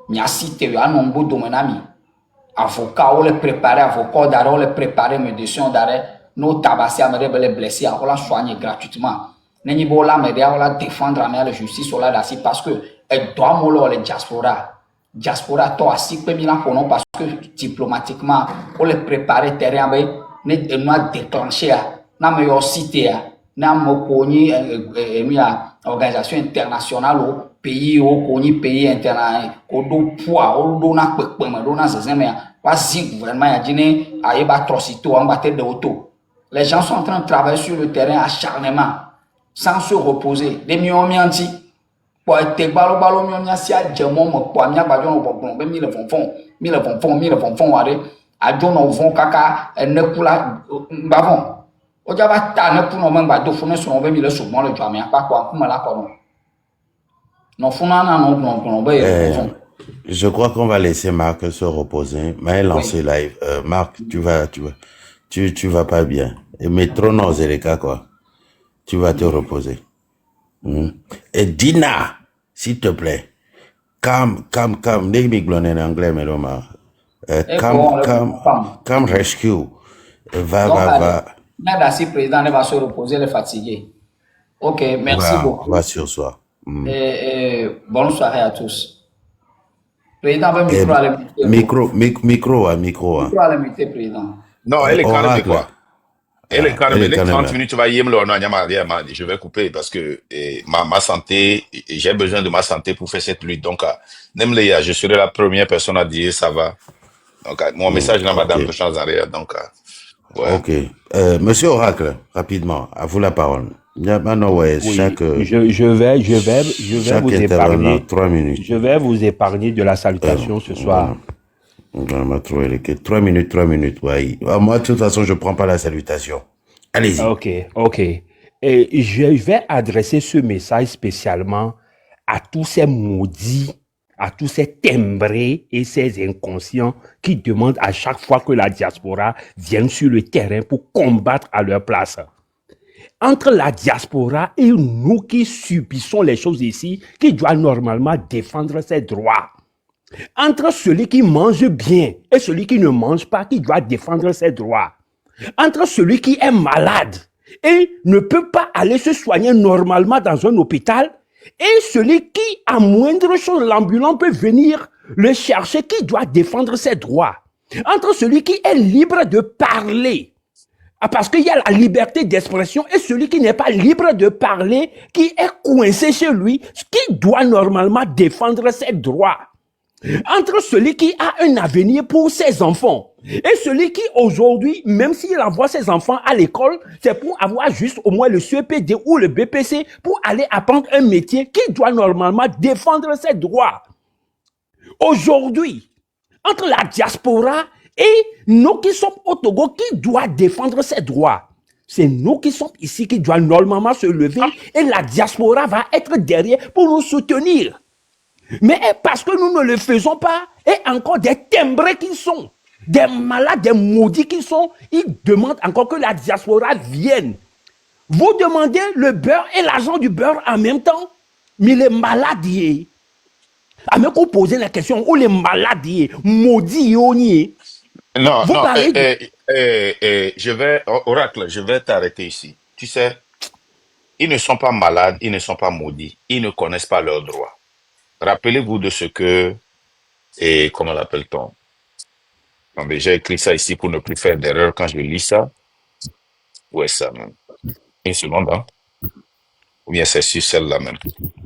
mi asite yo anon bo do na mi avocat ou le préparer avocat d'arrêt ou le préparer médecin d'arrêt nos tabasser à me les blessés on la soigner gratuitement n'eni bo la me on la défendre à la justice on la d'assis parce que elle doit molo le diaspora to assis pe mi la kono parce que diplomatiquement on le préparer terrain be ne no déclencher na me yo cité na mo koni mi a organisation internationale au pays au koni pays international ko do poids o do na pepe me do na zezeme wa zi gouvernement ya dine a yeba atrocité en battre de auto. Les gens sont en train de travailler sur le terrain acharnement sans se reposer des miomianti pour te balo mionia si a djemo mo pour amia ba jono bon be mi le fonfon ware a jono von kaka ne kula bavon o jaba ta ne pour no mba do fune so be mi le so mo le jamia pa kwa kuma la kono no funa na no be je crois qu'on va laisser Marc se reposer. Mais lancer live. Marc, tu vas pas bien. Mais trop non, c'est les cas, quoi. Tu vas te reposer. Et Dina, s'il te plaît, come, en anglais, mais come rescue. Va. Merci, président, il va se reposer, le fatigué. Ok, merci beaucoup. On va sur soi. Bonne soirée à tous. Président, micro. Micro à limiter, président. Non, elle est calme, c'est quoi? Elle est calme. Les 30 minutes, tu vas y me je vais couper parce que ma santé, j'ai besoin de ma santé pour faire cette lutte. Donc, je serai la première personne à dire ça va. Donc, mon message là, madame, de chance arrière. Donc, ouais. Ok. Monsieur Oracle, rapidement, à vous la parole. Oui, je vais vous épargner 3 minutes. Je vais vous épargner de la salutation ce soir. 3 minutes, ouais. Moi, de toute façon, je prends pas la salutation. Allez-y. Ok. Et je vais adresser ce message spécialement à tous ces maudits, à tous ces timbrés et ces inconscients qui demandent à chaque fois que la diaspora vient sur le terrain pour combattre à leur place. Entre la diaspora et nous qui subissons les choses ici, qui doit normalement défendre ses droits. Entre celui qui mange bien et celui qui ne mange pas, qui doit défendre ses droits. Entre celui qui est malade et ne peut pas aller se soigner normalement dans un hôpital et celui qui, à moindre chose, l'ambulant peut venir le chercher, qui doit défendre ses droits. Entre celui qui est libre de parler Ah, parce qu'il y a la liberté d'expression et celui qui n'est pas libre de parler, qui est coincé chez lui, qui doit normalement défendre ses droits. Entre celui qui a un avenir pour ses enfants et celui qui aujourd'hui, même s'il envoie ses enfants à l'école, c'est pour avoir juste au moins le CEPD ou le BPC pour aller apprendre un métier qui doit normalement défendre ses droits. Aujourd'hui, entre la diaspora et nous qui sommes au Togo, qui doit défendre ses droits? C'est nous qui sommes ici qui doivent normalement se lever et la diaspora va être derrière pour nous soutenir. Mais parce que nous ne le faisons pas, et encore des timbrés qui sont, des malades, des maudits qui sont, ils demandent encore que la diaspora vienne. Vous demandez le beurre et l'argent du beurre en même temps, mais les malades, à me poser la question, où les malades, maudits, Non, vous non, parlez Oracle, je vais t'arrêter ici. Tu sais, ils ne sont pas malades, ils ne sont pas maudits, ils ne connaissent pas leurs droits. Rappelez-vous de ce que, et comment l'appelle-t-on? Attendez, j'ai écrit ça ici pour ne plus faire d'erreur quand je lis ça. Où est ça même? Une seconde, hein? Ou bien c'est sur celle-là même?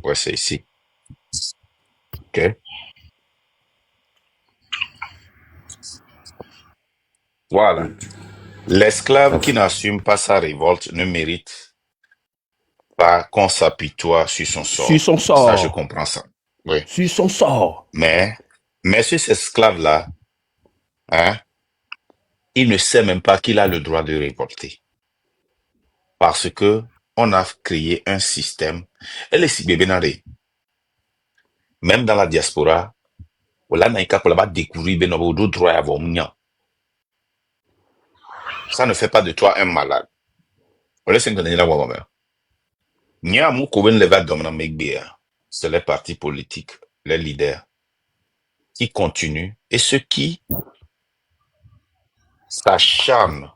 Ouais, c'est ici. Ok. Voilà. L'esclave qui n'assume pas sa révolte ne mérite pas qu'on s'apitoie sur son sort. sur son sort. Ça, je comprends ça. Oui. Sur son sort. Mais sur cet esclave-là, hein, il ne sait même pas qu'il a le droit de révolter. Parce que on a créé un système. Elle est si bébé même dans la diaspora, on a découvert d'autres droits à vomir. Ça ne fait pas de toi un malade. C'est les partis politiques, les leaders, qui continuent et ceux qui s'acharnent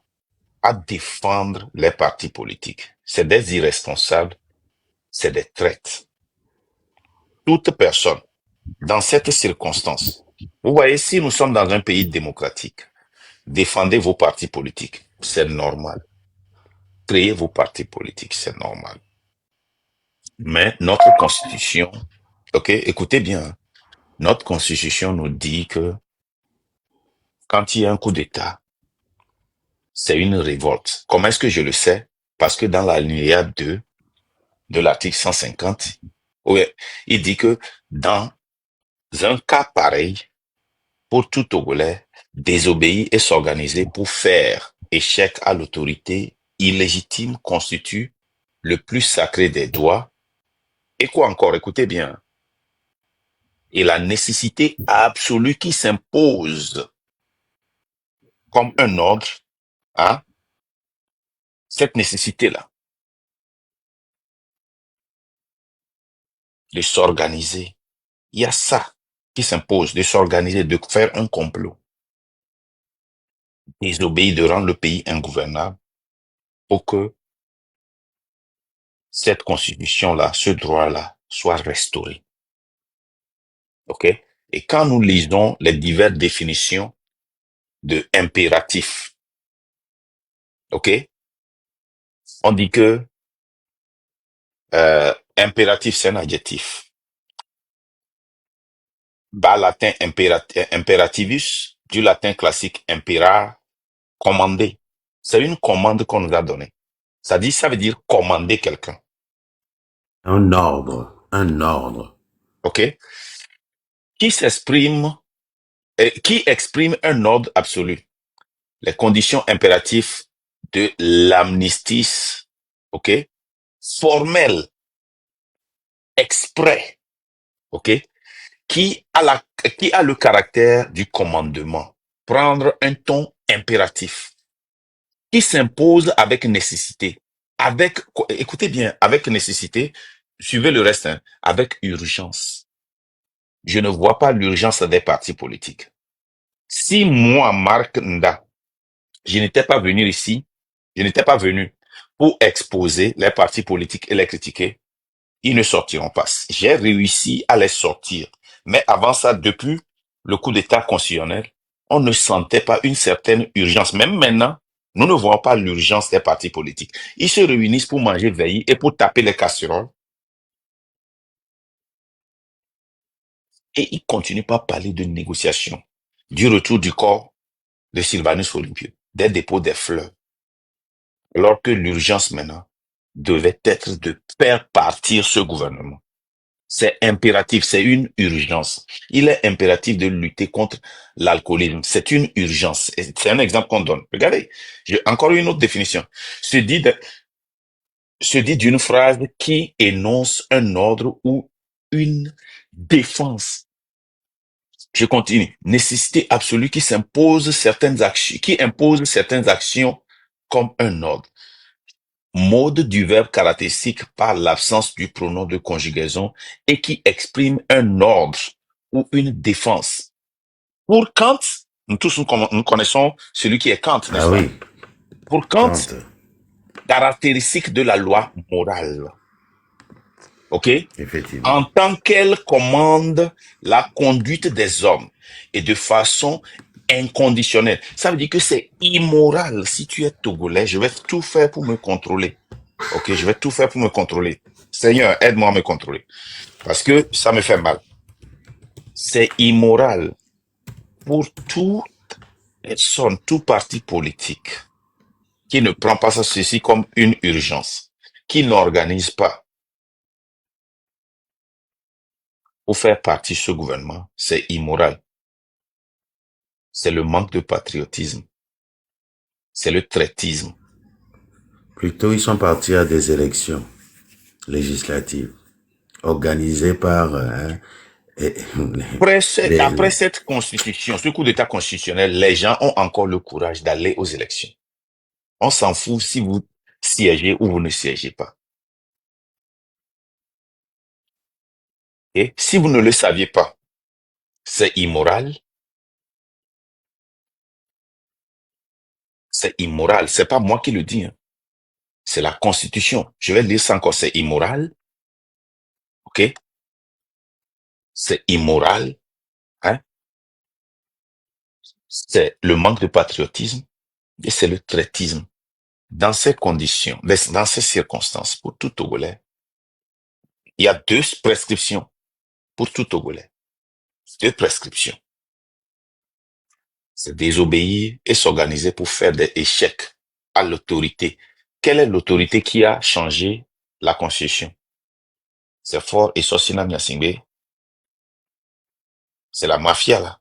à défendre les partis politiques. C'est des irresponsables, c'est des traites. Toute personne, dans cette circonstance, vous voyez, si nous sommes dans un pays démocratique, défendez vos partis politiques, c'est normal. Créez vos partis politiques, c'est normal. Mais notre constitution, ok, écoutez bien, notre constitution nous dit que quand il y a un coup d'État, c'est une révolte. Comment est-ce que je le sais? Parce que dans l'alinéa 2 de l'article 150, ouais, il dit que dans un cas pareil, pour tout Togolais, désobéir et s'organiser pour faire échec à l'autorité illégitime constitue le plus sacré des droits. Et quoi encore? Écoutez bien. Et la nécessité absolue qui s'impose comme un ordre, hein, cette nécessité-là de s'organiser, il y a ça qui s'impose, de s'organiser, de faire un complot, désobéir, de rendre le pays ingouvernable pour que cette constitution-là, ce droit-là, soit restauré. OK? Et quand nous lisons les diverses définitions de impératif, OK? On dit que impératif, c'est un adjectif. Bas latin imperativus, du latin classique impera, commander. C'est une commande qu'on nous a donnée. Ça veut dire commander quelqu'un. Un ordre. OK? Qui exprime un ordre absolu. Les conditions impératives de l'amnistie, OK? Formel, exprès, OK? Qui a le caractère du commandement. Prendre un ton impératif. Qui s'impose avec nécessité. Écoutez bien, avec nécessité, suivez le reste, hein, avec urgence. Je ne vois pas l'urgence des partis politiques. Si moi, Marc Nda, je n'étais pas venu ici, je n'étais pas venu pour exposer les partis politiques et les critiquer, ils ne sortiront pas. J'ai réussi à les sortir. Mais avant ça, depuis le coup d'État constitutionnel, on ne sentait pas une certaine urgence. Même maintenant, Nous ne voyons pas l'urgence des partis politiques. Ils se réunissent pour manger veille et pour taper les casseroles. Et ils continuent pas à parler de négociation, du retour du corps de Sylvanus Olympio, des dépôts des fleurs. Alors que l'urgence maintenant devait être de faire partir ce gouvernement. C'est impératif, c'est une urgence. Il est impératif de lutter contre l'alcoolisme. C'est une urgence. C'est un exemple qu'on donne. Regardez, j'ai encore une autre définition. Se dit d'une phrase qui énonce un ordre ou une défense. Je continue. Nécessité absolue qui impose certaines actions comme un ordre. Mode du verbe caractéristique par l'absence du pronom de conjugaison et qui exprime un ordre ou une défense. Pour Kant, nous tous nous connaissons celui qui est Kant, n'est-ce pas? Oui. Pour Kant, caractéristique de la loi morale. OK? Effectivement. En tant qu'elle commande la conduite des hommes et de façon inconditionnelle. Ça veut dire que c'est immoral. Si tu es togolais, je vais tout faire pour me contrôler. OK, je vais tout faire pour me contrôler. Seigneur, aide-moi à me contrôler. Parce que ça me fait mal. C'est immoral pour toute personne, tout parti politique qui ne prend pas ceci comme une urgence, qui n'organise pas pour faire partie de ce gouvernement, c'est immoral. C'est le manque de patriotisme. C'est le traitisme. Plutôt, ils sont partis à des élections législatives organisées par... Après cette constitution, ce coup d'état constitutionnel, les gens ont encore le courage d'aller aux élections. On s'en fout si vous siégez ou vous ne siégez pas. Et si vous ne le saviez pas, c'est immoral. C'est immoral. C'est pas moi qui le dis. Hein. C'est la Constitution. Je vais lire ça encore. C'est immoral. OK? C'est immoral. Hein? C'est le manque de patriotisme et c'est le traitisme. Dans ces conditions, dans ces circonstances, pour tout Togolais, il y a 2 prescriptions pour tout Togolais. 2 prescriptions. C'est désobéir et s'organiser pour faire des échecs à l'autorité. Quelle est l'autorité qui a changé la Constitution? C'est Faure et Sosina Nyasingbe. C'est la mafia, là.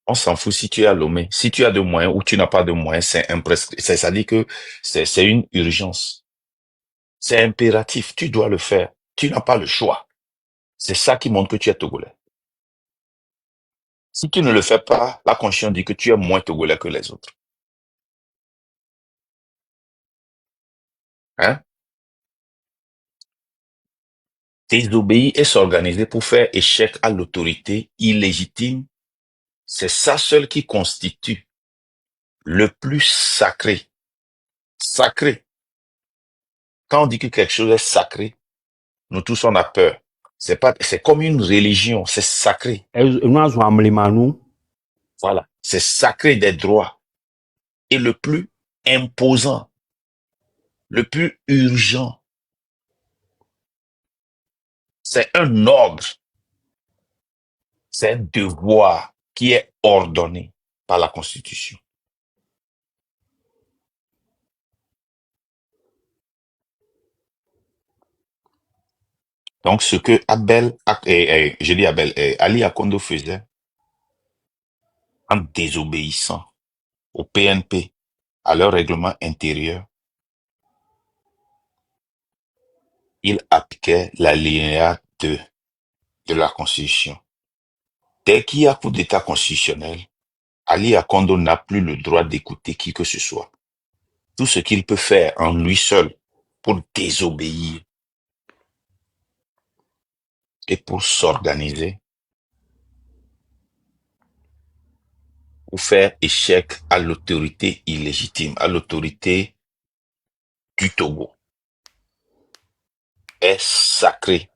On s'en fout si tu es à Lomé. Si tu as de moyens ou tu n'as pas de moyens, ça dit que c'est une urgence. C'est impératif. Tu dois le faire. Tu n'as pas le choix. C'est ça qui montre que tu es Togolais. Si tu ne le fais pas, la Constitution dit que tu es moins Togolais que les autres. Hein? Désobéir et s'organiser pour faire échec à l'autorité illégitime, c'est ça seul qui constitue le plus sacré. Sacré. Quand on dit que quelque chose est sacré, nous tous on a peur. C'est comme une religion, c'est sacré. Voilà. C'est sacré des droits. Et le plus imposant, le plus urgent, c'est un ordre. C'est un devoir qui est ordonné par la Constitution. Donc, ce que Ali Akondo faisait en désobéissant au PNP, à leur règlement intérieur, il appliquait l'alinéa 2 de la Constitution. Dès qu'il y a coup d'état constitutionnel, Ali Akondo n'a plus le droit d'écouter qui que ce soit. Tout ce qu'il peut faire en lui seul pour désobéir et pour s'organiser, pour faire échec à l'autorité illégitime, à l'autorité du Togo, est sacré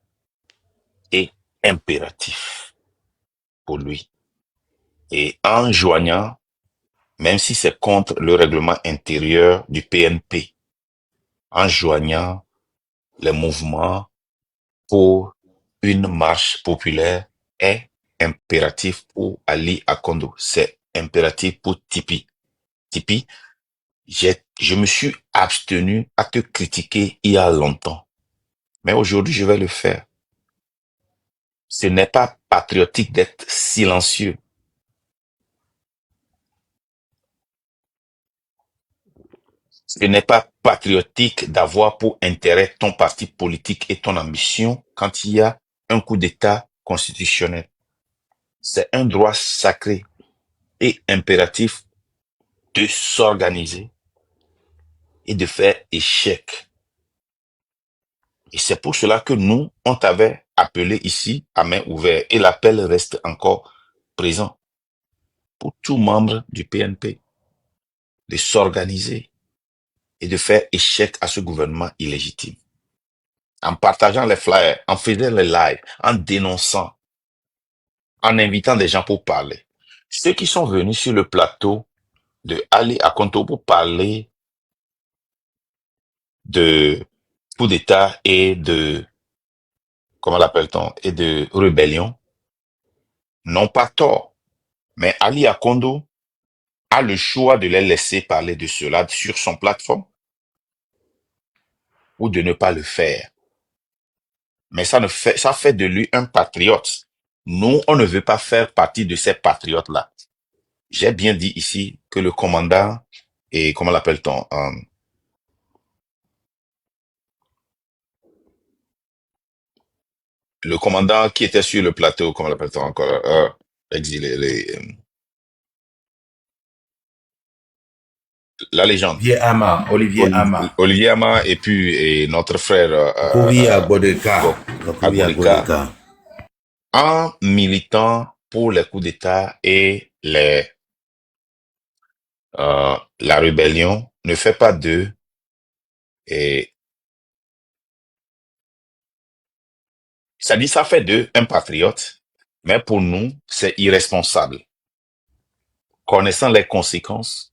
et impératif pour lui. Et en joignant même si c'est contre le règlement intérieur du PNP, en joignant les mouvements pour une marche populaire est impératif pour Ali Akondo. C'est impératif pour Tipi. Tipi, je me suis abstenu à te critiquer il y a longtemps. Mais aujourd'hui, je vais le faire. Ce n'est pas patriotique d'être silencieux. Ce n'est pas patriotique d'avoir pour intérêt ton parti politique et ton ambition quand il y a un coup d'État constitutionnel. C'est un droit sacré et impératif de s'organiser et de faire échec. Et c'est pour cela que nous, on t'avait appelé ici à main ouverte et l'appel reste encore présent pour tout membre du PNP de s'organiser et de faire échec à ce gouvernement illégitime. En partageant les flyers, en faisant les lives, en dénonçant, en invitant des gens pour parler. Ceux qui sont venus sur le plateau de Ali Akonto pour parler de coup d'État et de, comment l'appelle-t-on, et de rébellion, n'ont pas tort. Mais Ali Akondo a le choix de les laisser parler de cela sur son plateforme ou de ne pas le faire. Mais ça fait de lui un patriote. Nous, on ne veut pas faire partie de ces patriotes-là. J'ai bien dit ici que le commandant, et comment l'appelle-t-on, le commandant qui était sur le plateau, comment l'appelle-t-on encore, exilé, la légende. Olivier Ama. Olivier Ama et puis notre frère Bodeka. En militant pour les coups d'État et la rébellion, ne fait pas d'eux et ça fait d'eux un patriote, mais pour nous, c'est irresponsable. Connaissant les conséquences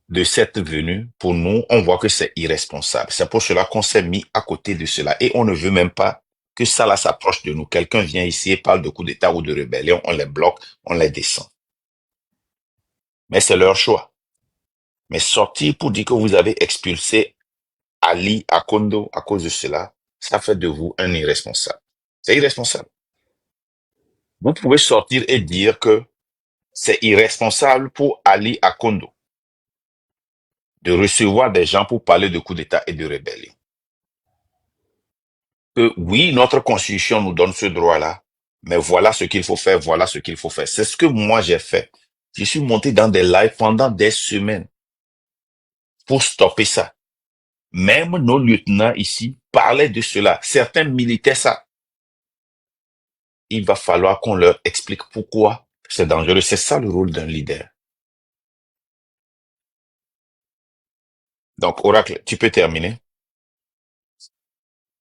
de cette venue, pour nous, on voit que c'est irresponsable. C'est pour cela qu'on s'est mis à côté de cela et on ne veut même pas que ça là s'approche de nous. Quelqu'un vient ici et parle de coup d'État ou de rébellion, on les bloque, on les descend. Mais c'est leur choix. Mais sortir pour dire que vous avez expulsé Ali Akondo à cause de cela, ça fait de vous un irresponsable. C'est irresponsable. Vous pouvez sortir et dire que c'est irresponsable pour Ali Akondo de recevoir des gens pour parler de coup d'État et de rébellion. Que oui, notre constitution nous donne ce droit-là, mais voilà ce qu'il faut faire, voilà ce qu'il faut faire. C'est ce que moi j'ai fait. Je suis monté dans des lives pendant des semaines pour stopper ça. Même nos lieutenants ici parlaient de cela. Certains militaient ça. Il va falloir qu'on leur explique pourquoi c'est dangereux. C'est ça le rôle d'un leader. Donc, Oracle, tu peux terminer.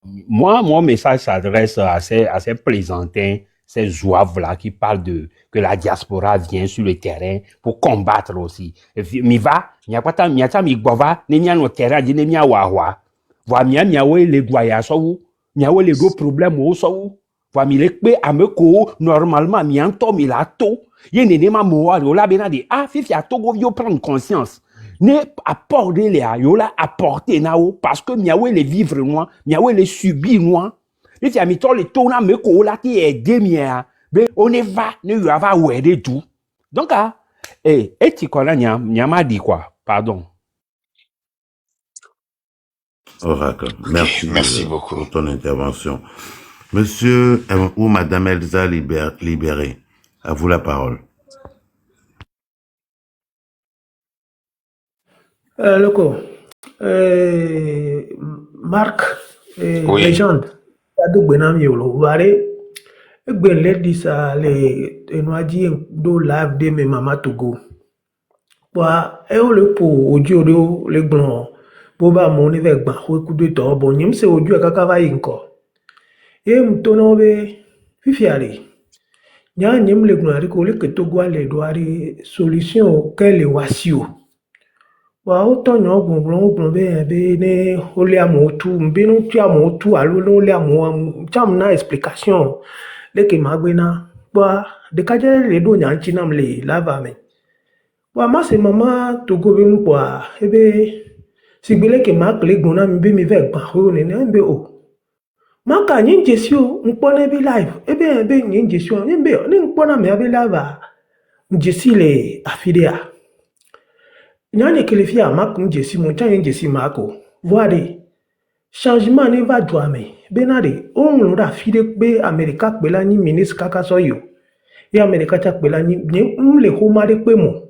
Moi, mon message s'adresse à ces plaisantins, ces zouaves-là qui parlent de que la diaspora vient sur le terrain pour combattre aussi. Mi va, miakwata miata mi gbova, ne mia no terrain di ne mia wawa. Voa mia we le goya so mia we le gros problème o so. Voa mi le pe ameko normalement mi anto mi la to. Ye ne ma mo wa la bena di fifi a to go vio prendre conscience. Ne apporter les ayola apporter nao parce que miawe les vivre moi miawe les subir moi et tu as mis les tona me ko la qui est demia be on ne va ne va wede tout donc et tu connais nyama dit quoi pardon Oracle, merci beaucoup pour ton intervention. Monsieur ou Madame Elsa Libéré, à vous la parole. Loco, Marc, oui. Légende, Ado Benam Yolo, Vare, Ben Lady Sa, les Noadi, do live de mes mamas to go. Wa, le po, audio, le blanc, Boba, mon évêque, bah, coup de temps, bon, yim se audio à Kakava Inko. Et m'tonobe, Fifiari, nya nyem le gunari ko le Togo ale doari solution qu'elle wasio wa auto nyo gun be ne ole amotu mbe no tu amotu alo no le amo cham na explication le ke magbena wa de kaje le do nya chinam le lava me wa ma se mama Togo be mu kwa ebe sigbele ke ma kle gun na mbe mi ve gba ho ne mbe o maka nyi njesio nkpone bi live ebe nyi njesio mbe ni nkpona me abi lava njesile afidea nyane kelefia mak njesi mon chan njesi mako voade changement ne va douame benade on ra fide be america pe la ni ministre kaka so yo e america cha pe la ni le ho mare pe mo